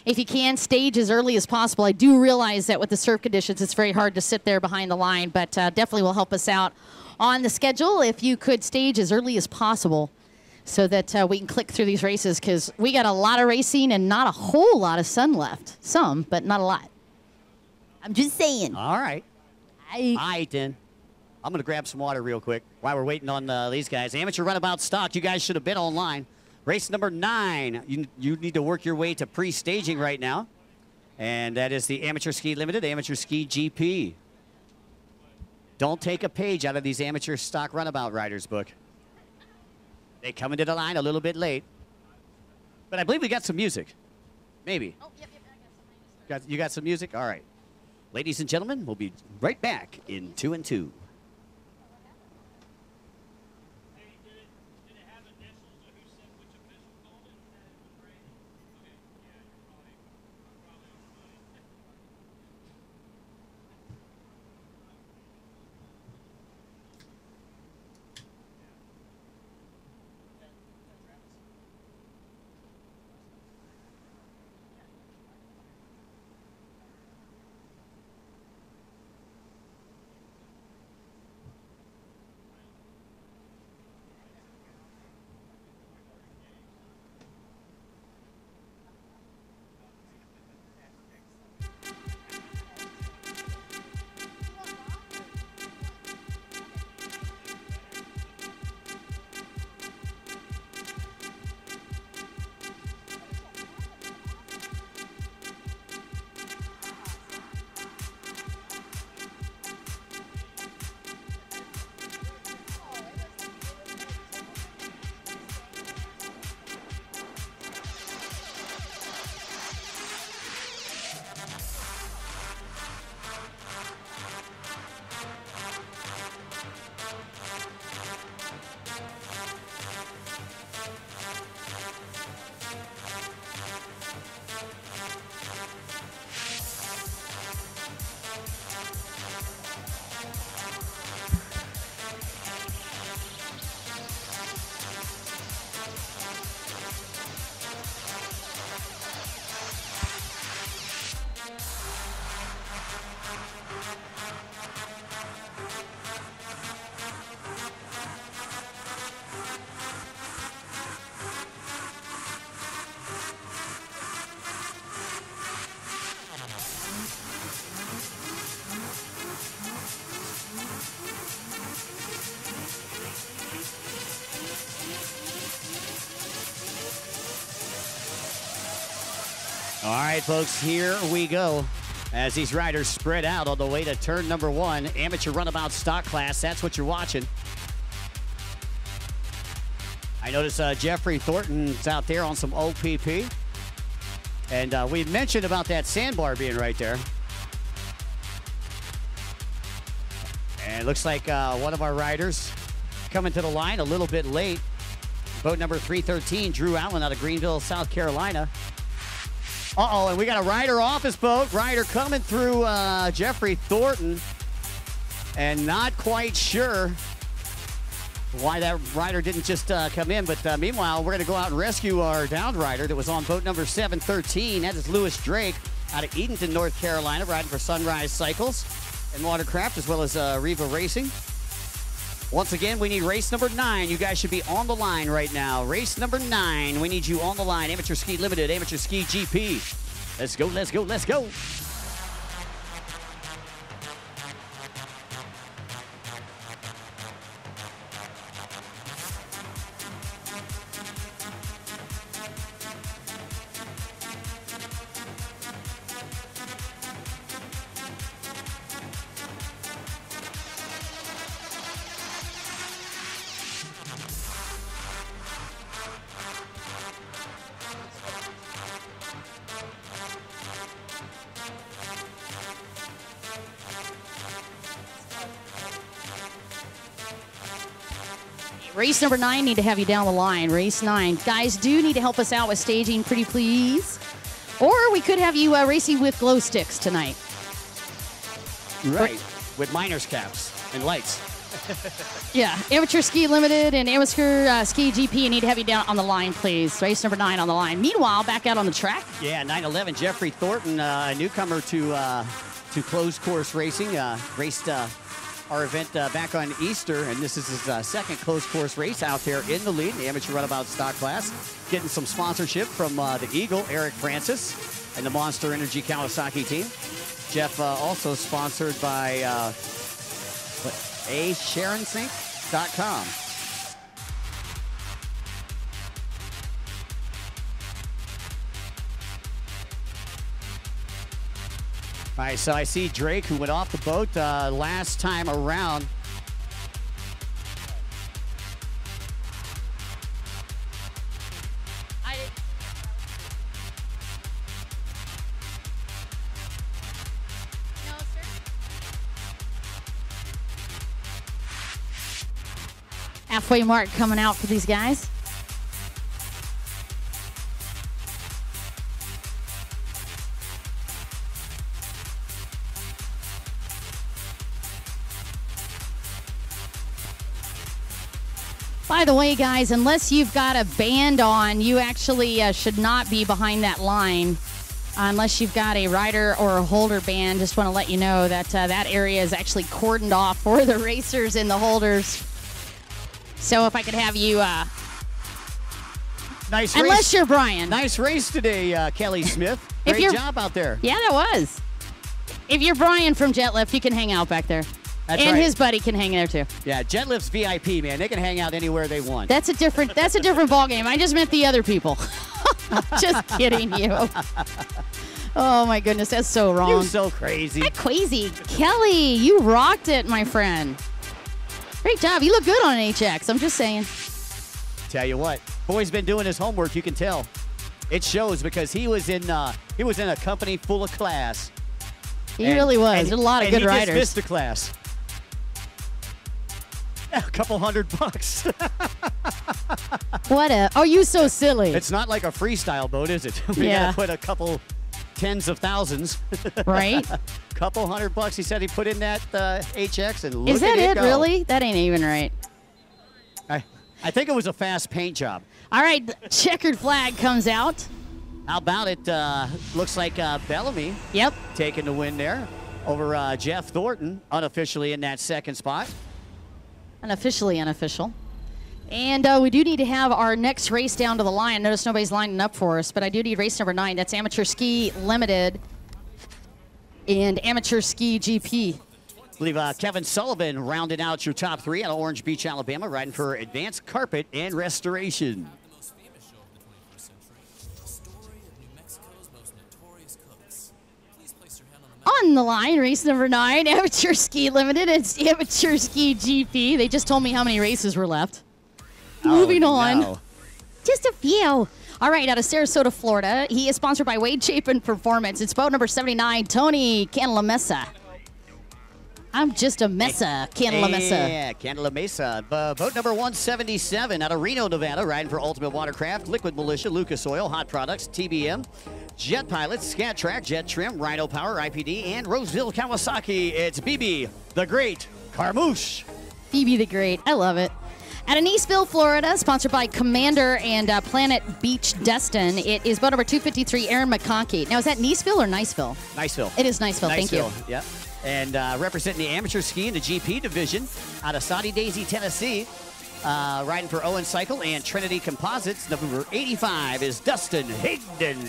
if you can, stage as early as possible. I do realize that with the surf conditions, it's very hard to sit there behind the line, but definitely will help us out on the schedule if you could stage as early as possible so that we can click through these races, because we got a lot of racing and not a whole lot of sun left. Some, but not a lot. I'm just saying. All right. All right, then. I'm going to grab some water real quick while we're waiting on these guys. Amateur runabout stock. You guys should have been online. Race number 9. You need to work your way to pre-staging right now. And that is the Amateur Ski Limited, Amateur Ski GP. Don't take a page out of these amateur stock runabout riders' book. They come into the line a little bit late. But I believe we got some music. Maybe. Oh, yep, I got some. You got some music? All right. Ladies and gentlemen, we'll be right back in 2 and 2. All right, folks, here we go. As these riders spread out on the way to turn number 1, amateur runabout stock class. That's what you're watching. I notice Jeffrey Thornton's out there on some OPP. And we mentioned about that sandbar being right there. And it looks like one of our riders coming to the line a little bit late. Boat number 313, Drew Allen out of Greenville, South Carolina. Uh-oh, and we got a rider off his boat. Rider coming through Jeffrey Thornton. And not quite sure why that rider didn't just come in. But meanwhile, we're going to go out and rescue our downed rider that was on boat number 713. That is Lewis Drake out of Edenton, North Carolina, riding for Sunrise Cycles and Watercraft, as well as Riva Racing. Once again, we need race number 9. You guys should be on the line right now. Race number 9, we need you on the line. Amateur Ski Limited, Amateur Ski GP. Let's go, let's go, let's go. Race number 9, need to have you down the line. Race 9. Guys do need to help us out with staging, pretty please. Or we could have you racing with glow sticks tonight. Right, with miners caps and lights. Yeah, Amateur Ski Limited and Amateur Ski GP need to have you down on the line, please. Race number 9 on the line. Meanwhile, back out on the track. Yeah, 911, Jeffrey Thornton, a newcomer to closed course racing, raced our event back on Easter, and this is his second closed course race out there in the lead in the amateur runabout stock class. Getting some sponsorship from the Eagle, Eric Francis, and the Monster Energy Kawasaki team. Jeff also sponsored by SharonSync.com. All right, so I see Drake, who went off the boat last time around. No, sir. Halfway mark coming out for these guys. By the way, guys, unless you've got a band on, you actually should not be behind that line unless you've got a rider or a holder band. Just want to let you know that that area is actually cordoned off for the racers and the holders. So if I could have you... Nice race. Unless you're Brian. Nice race today, Kelly Smith. Great job out there. Yeah, that was. If you're Brian from Jetlift, you can hang out back there. That's and right. his buddy can hang there too. Yeah, Jetlift's VIP, man. They can hang out anywhere they want. That's a different ball game. I just meant the other people. Just kidding you. Oh my goodness, that's so wrong. You're so crazy. I'm crazy. Kelly, you rocked it, my friend. Great job. You look good on an HX. I'm just saying. Tell you what, boy's been doing his homework. You can tell. It shows because he was in a company full of class. He really was. There's a lot of good riders. He just missed the class. A couple $100. What a... Oh, you so silly. It's not like a freestyle boat, is it? We Yeah. gotta put a couple tens of thousands. Right? Couple $100 he said he put in that HX, and look Is that at it, go. really? That ain't even right. I think it was a fast paint job. All right, the checkered flag comes out. How about it? Looks like Bellamy Yep. taking the win there over Jeff Thornton, unofficially in that second spot. Unofficially unofficial. And we do need to have our next race down to the line. Notice nobody's lining up for us, but I do need race number 9. That's Amateur Ski Limited and Amateur Ski GP. I believe Kevin Sullivan rounded out your top 3 out of Orange Beach, Alabama, riding for Advanced Carpet and Restoration. On the line, race number 9, Amateur Ski Limited. It's Amateur Ski GP. They just told me how many races were left. Moving on. No. Just a few. All right, out of Sarasota, Florida. He is sponsored by Wade Chapin Performance. It's boat number 79, Tony Cantalamessa. I'm just a mesa, Cantalamessa. Yeah, Cantalamessa. Boat number 177 out of Reno, Nevada, riding for Ultimate Watercraft, Liquid Militia, Lucas Oil, Hot Products, TBM, Jet Pilots, Scat Track, Jet Trim, Rhino Power, IPD, and Roseville, Kawasaki. It's BB, the Great Carmouche. BB the Great. I love it. Out of Niceville, Florida, sponsored by Commander and Planet Beach Destin, it is boat number 253, Aaron McConkey. Now, is that Niceville or Niceville? Niceville. It is Niceville. Thank you. Yeah. And representing the amateur ski in the GP division out of Saudi Daisy, Tennessee, riding for Owen Cycle and Trinity Composites. Number 85 is Dustin Hayden.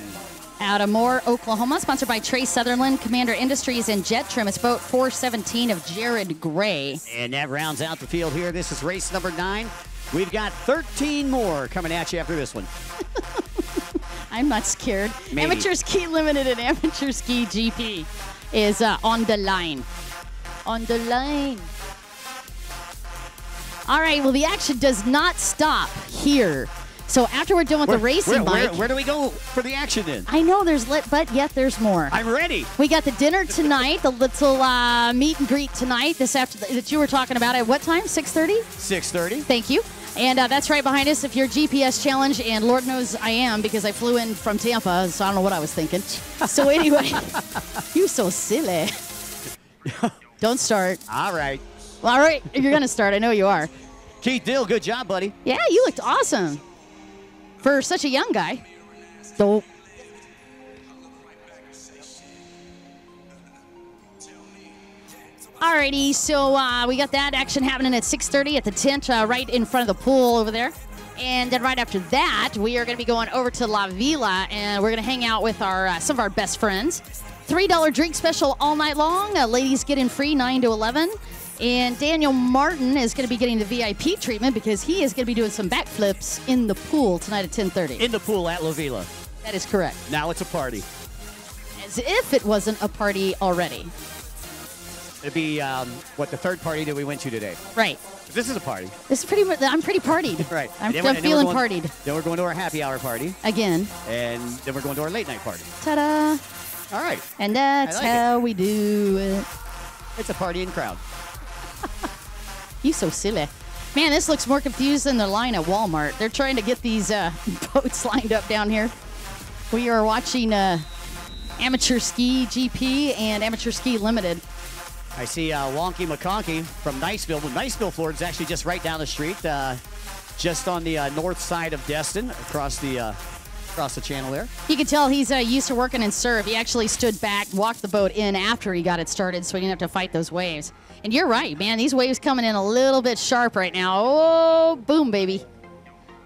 Out of Moore, Oklahoma, sponsored by Trey Sutherland, Commander Industries, and Jet Trim. It's boat 417 of Jared Gray. And that rounds out the field here. This is race number 9. We've got 13 more coming at you after this one. I'm not scared. Maybe. Amateur Ski Limited and Amateur Ski GP is on the line. On the line. All right, well, the action does not stop here. So after we're done with the racing, Mike. Where do we go for the action then? I know there's but yet there's more. I'm ready. We got the dinner tonight, the little meet and greet tonight, this after that you were talking about. At what time? 6:30? 6:30. Thank you. And that's right behind us. If you're GPS challenge, and Lord knows I am because I flew in from Tampa, so I don't know what I was thinking. So anyway, you so silly. Don't start. All right. Well, all right, you're going to start. I know you are. Keith Dill, good job, buddy. Yeah, you looked awesome for such a young guy. Dope. Alrighty, so we got that action happening at 6:30 at the tent right in front of the pool over there. And then right after that, we are going to be going over to La Villa, and we're going to hang out with our some of our best friends. $3 drink special all night long. Ladies get in free 9 to 11. And Daniel Martin is going to be getting the VIP treatment because he is going to be doing some backflips in the pool tonight at 10:30. In the pool at La Villa. That is correct. Now it's a party. As if it wasn't a party already. It'd be, the third party that we went to today. Right. This is a party. This is pretty. I'm pretty partied. Right. I'm And then feeling we're going- partied Then we're going to our happy hour party. again. And then we're going to our late night party. Ta-da! All right. And that's I like how we do it. It's a partying crowd. You so silly. Man, this looks more confused than the line at Walmart. They're trying to get these boats lined up down here. We are watching Amateur Ski GP and Amateur Ski Limited. I see Wonky McConkey from Niceville. Well, Niceville, Florida is actually just right down the street, just on the north side of Destin, across the channel there. You can tell he's used to working in surf. He actually stood back, walked the boat in after he got it started so he didn't have to fight those waves. And you're right, man. These waves coming in a little bit sharp right now. Oh, boom, baby.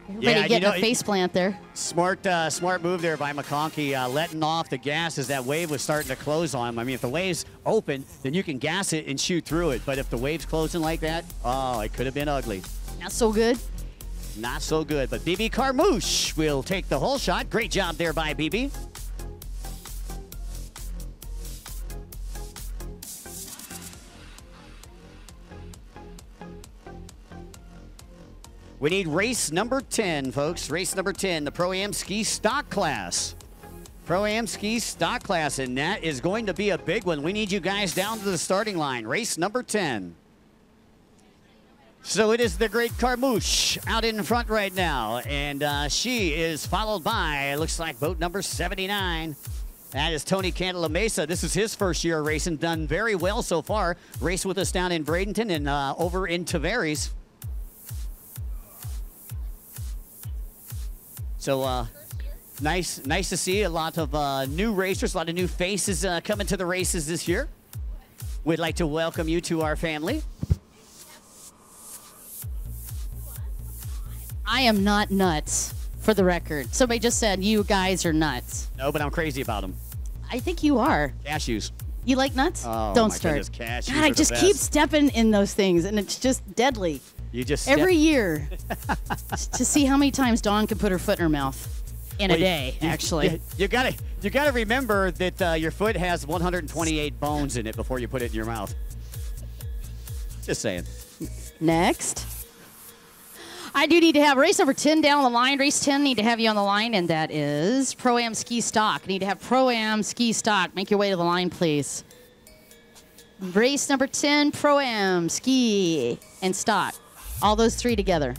Everybody getting a face plant there. Smart move there by McConkey, letting off the gas as that wave was starting to close on him. I mean, if the wave's open, then you can gas it and shoot through it. But if the wave's closing like that, oh, it could have been ugly. Not so good. Not so good. But BB Carmouche will take the whole shot. Great job there by BB. We need race number 10, folks. Race number 10, the Pro-Am Ski Stock Class. Pro-Am Ski Stock Class, and that is going to be a big one. We need you guys down to the starting line. Race number 10. So it is the Great Carmouche out in front right now, and she is followed by, looks like boat number 79. That is Tony Cantalamessa. This is his first year of racing, done very well so far. Raced with us down in Bradenton and over in Tavares. So nice to see a lot of new racers, a lot of new faces coming to the races this year. We'd like to welcome you to our family. I am not nuts, for the record. Somebody just said you guys are nuts. No, but I'm crazy about them. I think you are. Cashews. You like nuts? Oh, Don't my start. goodness, cashews God, are I the just best. keep stepping in those things, and it's just deadly. You just Every year to see how many times Dawn can put her foot in her mouth. in a day, actually. You gotta remember that your foot has 128 bones in it before you put it in your mouth. Just saying. Next. I do need to have race number 10 down on the line. Race 10, need to have you on the line, and that is Pro-Am Ski Stock. Need to have Pro-Am Ski Stock. Make your way to the line, please. Race number 10, Pro-Am Ski and Stock. All those three together.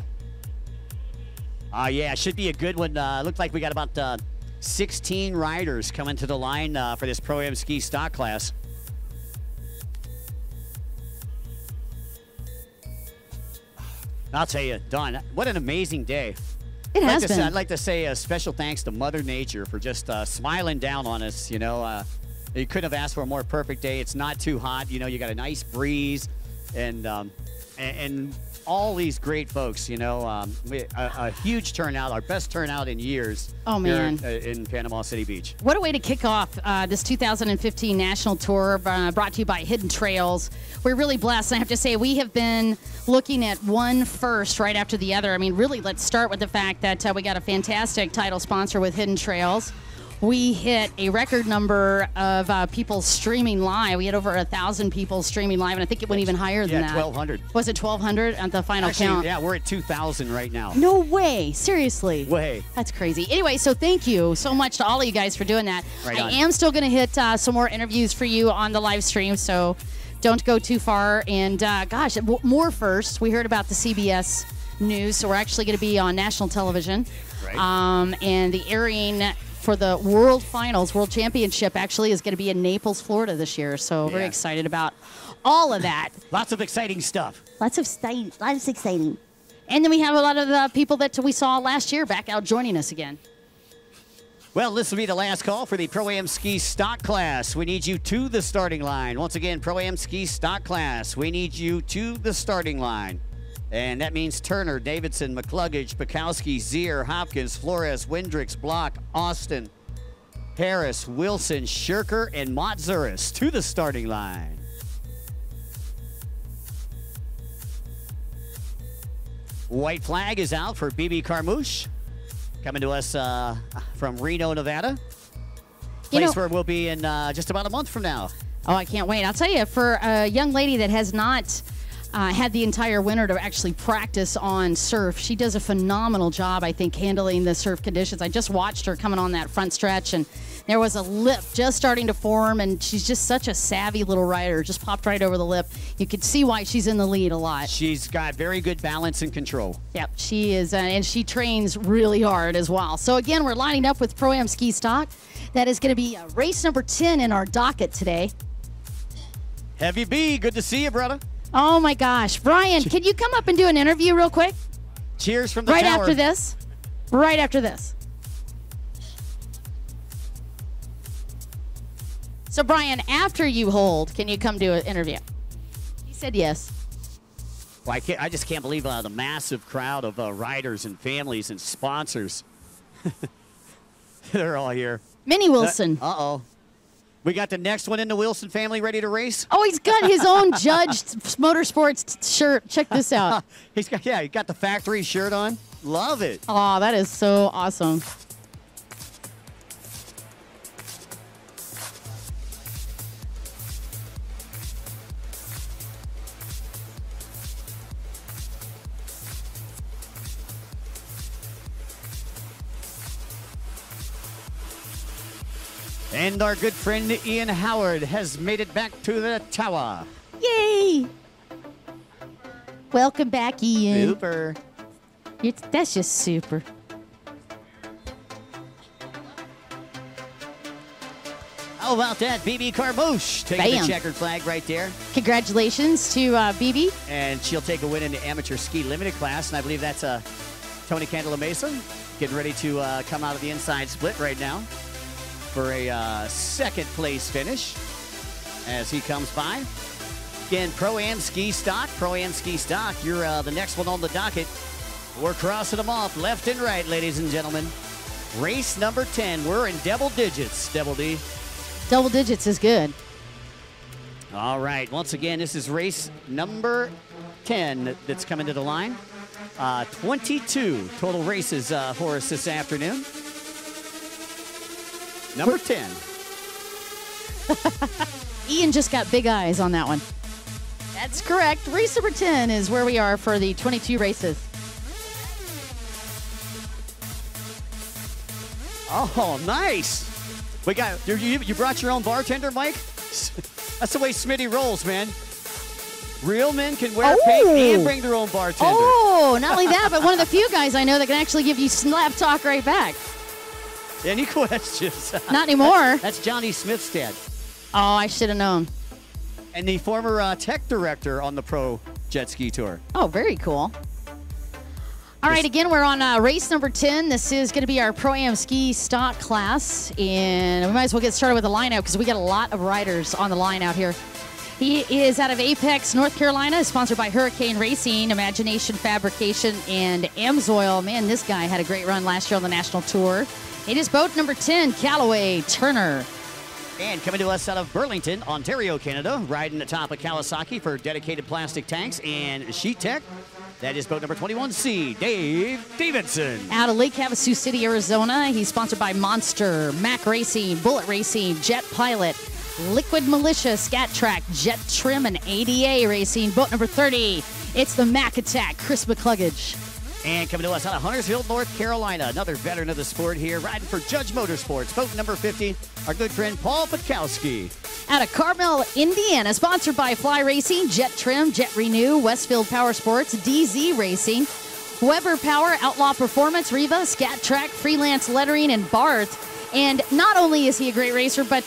Yeah, should be a good one. Looks like we got about 16 riders coming to the line for this Pro-Am Ski Stock class. I'll tell you, Dawn, what an amazing day. It has been. I'd like to say a special thanks to Mother Nature for just smiling down on us. You know, you couldn't have asked for a more perfect day. It's not too hot. You know, you got a nice breeze, and all these great folks. You know, a huge turnout, our best turnout in years. Oh man, here, in Panama City Beach. What a way to kick off this 2015 National Tour, brought to you by Hidden Trails. We're really blessed. And I have to say, we have been looking at one first right after the other. I mean, really, let's start with the fact that we got a fantastic title sponsor with Hidden Trails. We hit a record number of people streaming live. We had over 1,000 people streaming live, and I think it went even higher than that. 1,200. Was it 1,200 at the final count? Yeah, we're at 2,000 right now. No way. Seriously. Way. That's crazy. Anyway, so thank you so much to all of you guys for doing that. Right on. I am still going to hit some more interviews for you on the live stream, so don't go too far. And gosh, more first. We heard about the CBS News, so we're actually going to be on national television. Right. And the airing for the World Finals, World Championship, actually is going to be in Naples, Florida this year. So very excited about all of that. Lots of exciting stuff. Lots of exciting. And then we have a lot of the people that we saw last year back out joining us again. Well, this will be the last call for the Pro-Am Ski Stock class. We need you to the starting line. Once again, Pro-Am Ski Stock class. We need you to the starting line. And that means Turner, Davidson, McCluggage, Bukowski, Zier, Hopkins, Flores, Windrix, Block, Austin, Harris, Wilson, Shirker, and Montzuris to the starting line. White flag is out for BB Carmouche, coming to us from Reno, Nevada. Place where we'll be in just about a month from now. Oh, I can't wait. I'll tell you, for a young lady that has not had the entire winter to actually practice on surf, she does a phenomenal job, I think, handling the surf conditions. I just watched her coming on that front stretch, and there was a lip just starting to form, and she's just such a savvy little rider. Just popped right over the lip. You could see why she's in the lead a lot. She's got very good balance and control. Yep, she is, and she trains really hard as well. So again, we're lining up with Pro-Am Ski Stock. That is going to be race number 10 in our docket today. Heavy B, good to see you, brother. Oh my gosh. Brian, can you come up and do an interview real quick? Cheers from the right tower. After this. Right after this. So Brian, after you hold, can you come do an interview? He said yes. Well, I just can't believe the massive crowd of riders and families and sponsors. They're all here. Minnie Wilson. Uh-oh. We got the next one in the Wilson family ready to race? Oh, he's got his own Judge Motorsports shirt. Check this out. He got the factory shirt on. Love it. Oh, that is so awesome. And our good friend Ian Howard has made it back to the tower. Yay! Welcome back, Ian. Super. That's just super. How about that? BB Carmouche taking the checkered flag right there. Congratulations to BB. And she'll take a win in the amateur ski limited class. And I believe that's Tony Candela Mason getting ready to come out of the inside split right now for a second place finish as he comes by. Again, Pro-Am Ski Stock. Pro-Am Ski Stock, you're the next one on the docket. We're crossing them off left and right, ladies and gentlemen. Race number 10. We're in double digits, Double D. Double digits is good. All right. Once again, this is race number 10 that's coming to the line. 22 total races for us this afternoon. Number 10. Ian just got big eyes on that one. That's correct. Race number 10 is where we are for the 22 races. Oh, nice. We got you brought your own bartender, Mike? That's the way Smitty rolls, man. Real men can wear paint and bring their own bartender. Oh, not only that, but one of the few guys I know that can actually give you slap talk right back. Any questions? Not anymore. That's Johnny Smith's dad. Oh, I should have known. And the former tech director on the Pro Jet Ski Tour. Oh, very cool. All right, again, we're on race number 10. This is going to be our Pro-Am ski stock class. And we might as well get started with the line out because we got a lot of riders on the line out here. He is out of Apex, North Carolina, sponsored by Hurricane Racing, Imagination Fabrication, and Amsoil. Man, this guy had a great run last year on the national tour. It is boat number 10, Callaway Turner. And coming to us out of Burlington, Ontario, Canada, riding atop of Kawasaki for dedicated plastic tanks and sheet tech. That is boat number 21C, Dave Stevenson. Out of Lake Havasu City, Arizona, he's sponsored by Monster, Mac Racing, Bullet Racing, Jet Pilot, Liquid Militia, Scat Track, Jet Trim, and ADA Racing. Boat number 30, it's the Mac Attack, Chris McCluggage. And coming to us out of Huntersville, North Carolina, another veteran of the sport here, riding for Judge Motorsports. Boat number 50, our good friend Paul Petkowski. Out of Carmel, Indiana, sponsored by Fly Racing, Jet Trim, Jet Renew, Westfield Power Sports, DZ Racing, Weber Power, Outlaw Performance, Riva, Scat Track, Freelance Lettering, and Barth. And not only is he a great racer, but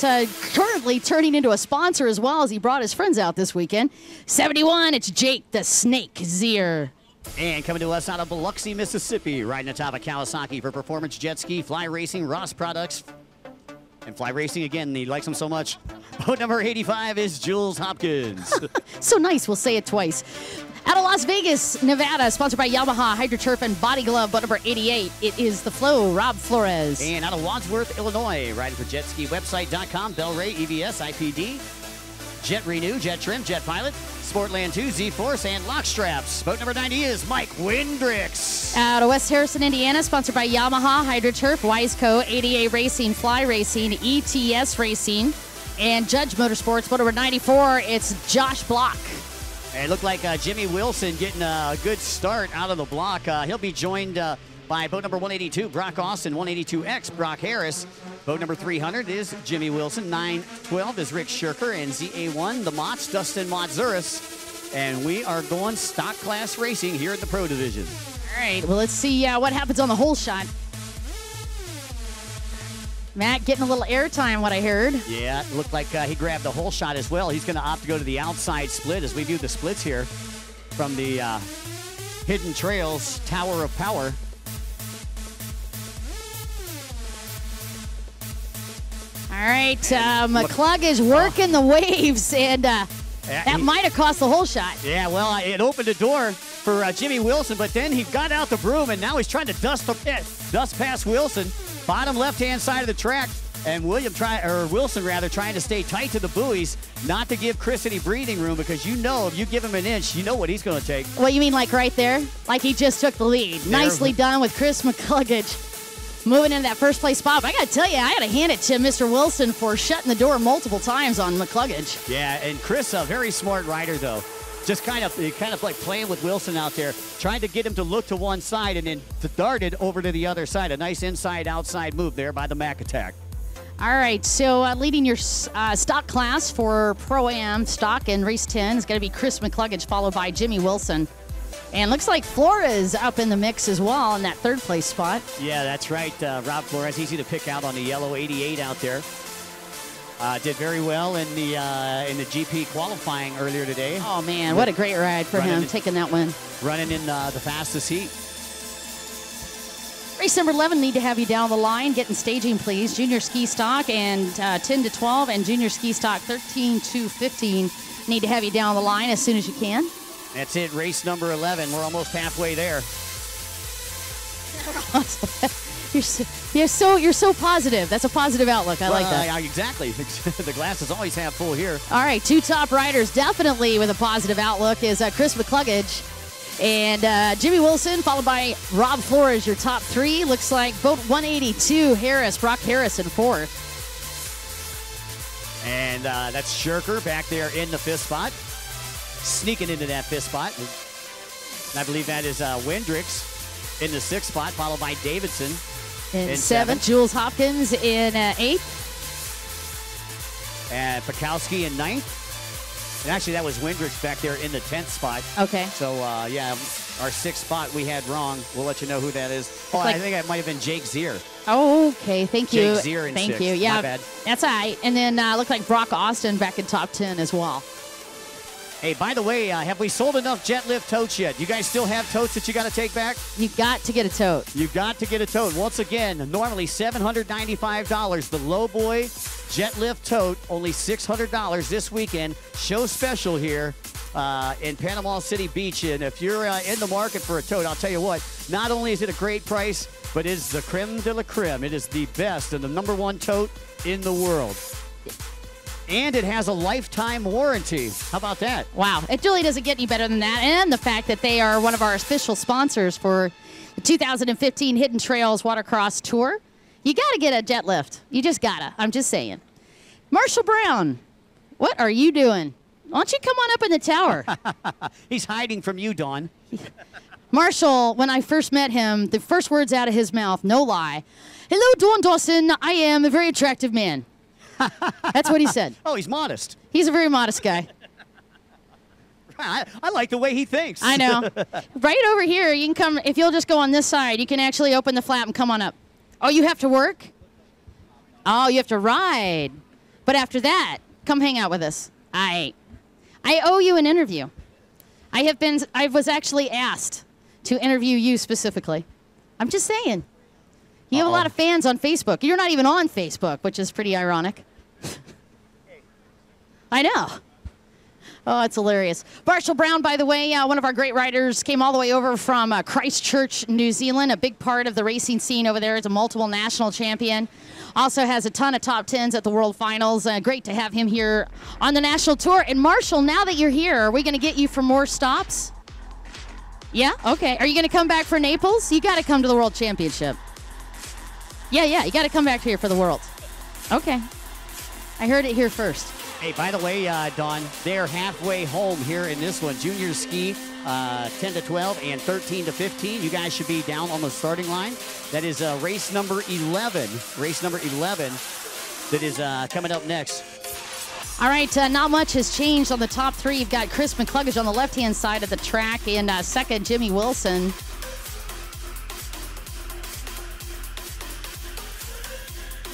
currently turning into a sponsor as well as he brought his friends out this weekend. 71, it's Jake the Snake Zier. And coming to us out of Biloxi, Mississippi, riding atop of Kawasaki for Performance Jet Ski, Fly Racing, Ross Products, and Fly Racing again. He likes them so much. Boat number 85 is Jules Hopkins. So nice, we'll say it twice. Out of Las Vegas, Nevada, sponsored by Yamaha, HydroTurf, and Body Glove, boat number 88, it is the Flow, Rob Flores. And out of Wadsworth, Illinois, riding for JetSkiWebsite.com, Bellray, EVS, IPD, Jet Renew, Jet Trim, Jet Pilot, Sportland 2, Z-Force, and Lock Straps. Boat number 90 is Mike Windrix. Out of West Harrison, Indiana, sponsored by Yamaha, HydroTurf, Wiseco, ADA Racing, Fly Racing, ETS Racing, and Judge Motorsports. Boat number 94, it's Josh Block. And it looked like Jimmy Wilson getting a good start out of the block. He'll be joined by boat number 182, Brock Austin, 182X, Brock Harris. Boat number 300 is Jimmy Wilson, 912 is Rick Shirker, and ZA1, the Motts, Dustin Montzuris. And we are going stock class racing here in the Pro Division. All right, well, let's see what happens on the hole shot. Matt getting a little airtime, what I heard. Yeah, it looked like he grabbed the hole shot as well. He's going to opt to go to the outside split as we view the splits here from the Hidden Trails Tower of Power. All right, McClug is working the waves, and that might have cost the hole shot. Yeah, well, it opened the door for Jimmy Wilson, but then he got out the broom, and now he's trying to dust past Wilson. Bottom left-hand side of the track, and Wilson trying to stay tight to the buoys, not to give Chris any breathing room, because you know if you give him an inch, you know what he's going to take. What, you mean like right there? Like he just took the lead. There. Nicely done with Chris McCluggage moving into that first-place spot. But I got to tell you, I got to hand it to Mr. Wilson for shutting the door multiple times on McCluggage. Yeah, and Chris, a very smart rider, though. Just kind of like playing with Wilson out there, trying to get him to look to one side and then darted over to the other side. A nice inside-outside move there by the Mac Attack. All right, so leading your stock class for Pro-Am stock and race 10 is going to be Chris McCluggage, followed by Jimmy Wilson. And looks like Flores up in the mix as well in that third-place spot. Yeah, that's right. Rob Flores, easy to pick out on the yellow 88 out there. Did very well in the GP qualifying earlier today. Oh, man, what a great ride for him, taking that win. Running in the fastest heat. Race number 11, need to have you down the line. Getting staging, please. Junior ski stock and 10 to 12, and junior ski stock 13 to 15. Need to have you down the line as soon as you can. That's it, race number 11. We're almost halfway there. You're so positive. That's a positive outlook. I like that. Exactly. The glass is always half full here. All right, two top riders definitely with a positive outlook is Chris McCluggage and Jimmy Wilson, followed by Rob Flores. Your top three looks like boat 182 Harris, Brock Harris in fourth. And that's Shirker back there in the fifth spot, sneaking into that fifth spot. And I believe that is Wendricks in the sixth spot, followed by Davidson in seventh. Jules Hopkins in eighth. And Pikowski in ninth. And actually, that was Wendricks back there in the 10th spot. Okay. So, yeah, our sixth spot we had wrong. We'll let you know who that is. Oh, I think it might have been Jake Zier. Oh, okay. Thank you. Jake Zier in Thank sixth. you. Yeah, My bad. that's all right. And then looked like Brock Austin back in top 10 as well. Hey, by the way, have we sold enough Jet Lift totes yet? You guys still have totes that you got to take back? You got to get a tote. You got to get a tote. Once again, normally $795. The Low Boy Jet Lift tote, only $600 this weekend. Show special here in Panama City Beach. And if you're in the market for a tote, I'll tell you what, not only is it a great price, but it's the creme de la creme. It is the best and the #1 tote in the world. And it has a lifetime warranty. How about that? Wow. It really doesn't get any better than that. And the fact that they are one of our official sponsors for the 2015 Hidden Trails Watercross Tour. You got to get a jet lift. You just got to. I'm just saying. Marshall Brown, what are you doing? Why don't you come on up in the tower? He's hiding from you, Dawn. Marshall, when I first met him, the first words out of his mouth, no lie, "Hello, Dawn Dawson. I am a very attractive man." That's what he said. Oh, he's modest. He's a very modest guy. I like the way he thinks. I know. Right over here, you can come, if you'll just go on this side, you can actually open the flap and come on up. Oh, you have to work? Oh, you have to ride. But after that, come hang out with us. I owe you an interview. I was actually asked to interview you specifically. I'm just saying. You have a lot of fans on Facebook. You're not even on Facebook, which is pretty ironic. I know. Oh, it's hilarious. Marshall Brown, by the way, one of our great riders, came all the way over from Christchurch, New Zealand, a big part of the racing scene over there. He's a multiple national champion. Also has a ton of top 10s at the World Finals. Great to have him here on the national tour. And Marshall, now that you're here, are we going to get you for more stops? Yeah? Okay. Are you going to come back for Naples? You got to come to the World Championship. Yeah, you got to come back here for the World. Okay. I heard it here first. Hey, by the way, Dawn, they're halfway home here in this one. Junior ski, 10 to 12 and 13 to 15. You guys should be down on the starting line. That is race number 11. Race number 11 that is coming up next. All right, not much has changed on the top three. You've got Chris McCluggage on the left-hand side of the track, and second, Jimmy Wilson.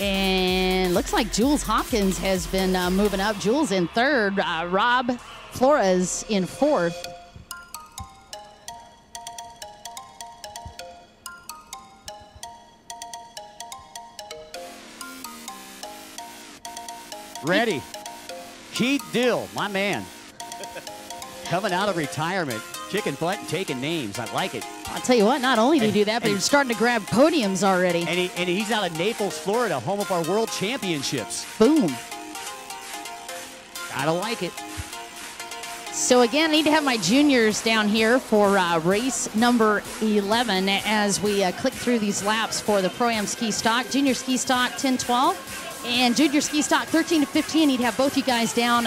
And looks like Jules Hopkins has been moving up. Jules in third, Rob Flores in fourth. Ready. Keith Dill, my man. Coming out of retirement, kicking butt and taking names. I like it. I'll tell you what, not only do you do that, but you're starting to grab podiums already. And he's out of Naples, Florida, home of our world championships. Boom. Gotta like it. So again, I need to have my juniors down here for race number 11 as we click through these laps for the Pro-Am Ski Stock. Junior Ski Stock 10-12 and Junior Ski Stock 13 to 15. Need to have both you guys down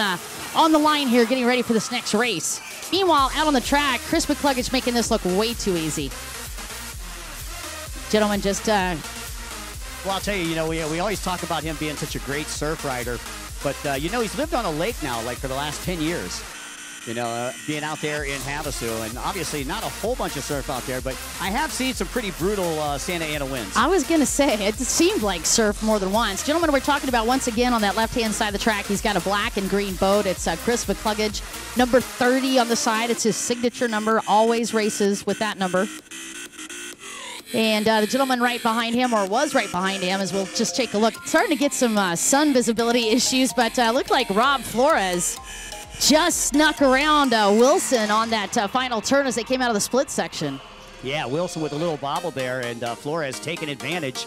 on the line here getting ready for this next race. Meanwhile, out on the track, Chris McCluggage making this look way too easy. Gentlemen, just... Well, I'll tell you, we always talk about him being such a great surf rider, but, he's lived on a lake now, like, for the last 10 years. Being out there in Havasu, and obviously not a whole bunch of surf out there, but I have seen some pretty brutal Santa Ana winds. I was going to say, it seemed like surf more than once. Gentlemen, we're talking about, once again, on that left-hand side of the track, he's got a black and green boat. It's Chris McCluggage, number 30 on the side. It's his signature number, always races with that number. And the gentleman right behind him, or was right behind him, as we'll just take a look. Starting to get some sun visibility issues, but looked like Rob Flores just snuck around Wilson on that final turn as they came out of the split section. Yeah, Wilson with a little bobble there, and Flores taking advantage.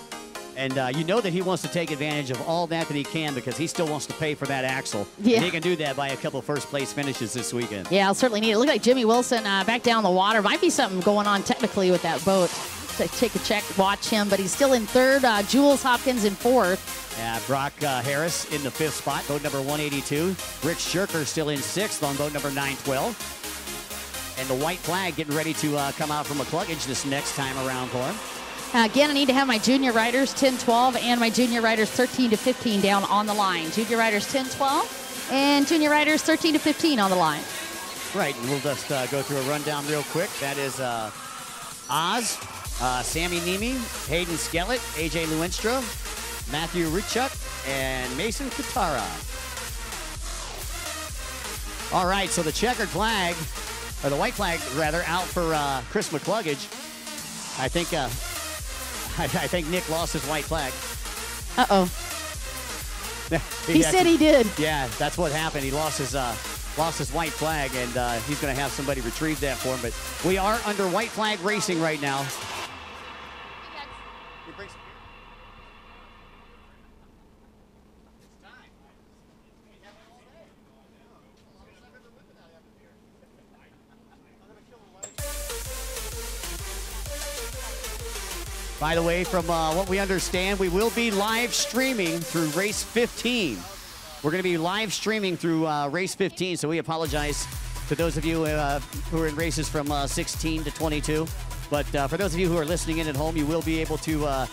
And you know that he wants to take advantage of all that he can because he still wants to pay for that axle. Yeah. And he can do that by a couple first-place finishes this weekend. Yeah, I'll certainly need it. Look like Jimmy Wilson back down the water. Might be something going on technically with that boat. to take a check, watch him, but he's still in third. Jules Hopkins in fourth. Yeah, Brock Harris in the 5th spot, boat number 182. Rick Shirker still in 6th on boat number 912. And the white flag getting ready to come out from McCluggage this next time around for him. Again, I need to have my junior riders 10-12 and my junior riders 13-15 down on the line. Junior riders 10-12 and junior riders 13-15 on the line. Right, and we'll just go through a rundown real quick. That is Oz, Sammy Nemi, Hayden Skellett, AJ Lewinstra, Matthew Richuk, and Mason Katara. All right, so the checkered flag, or the white flag rather, out for Chris McCluggage. I think Nick lost his white flag. Uh-oh. He said he did. Yeah, that's what happened. He lost his white flag, and he's going to have somebody retrieve that for him. But we are under white flag racing right now. By the way, from what we understand, we will be live streaming through race 15. We're going to be live streaming through race 15, so we apologize to those of you who are in races from 16 to 22. But for those of you who are listening in at home, you will be able to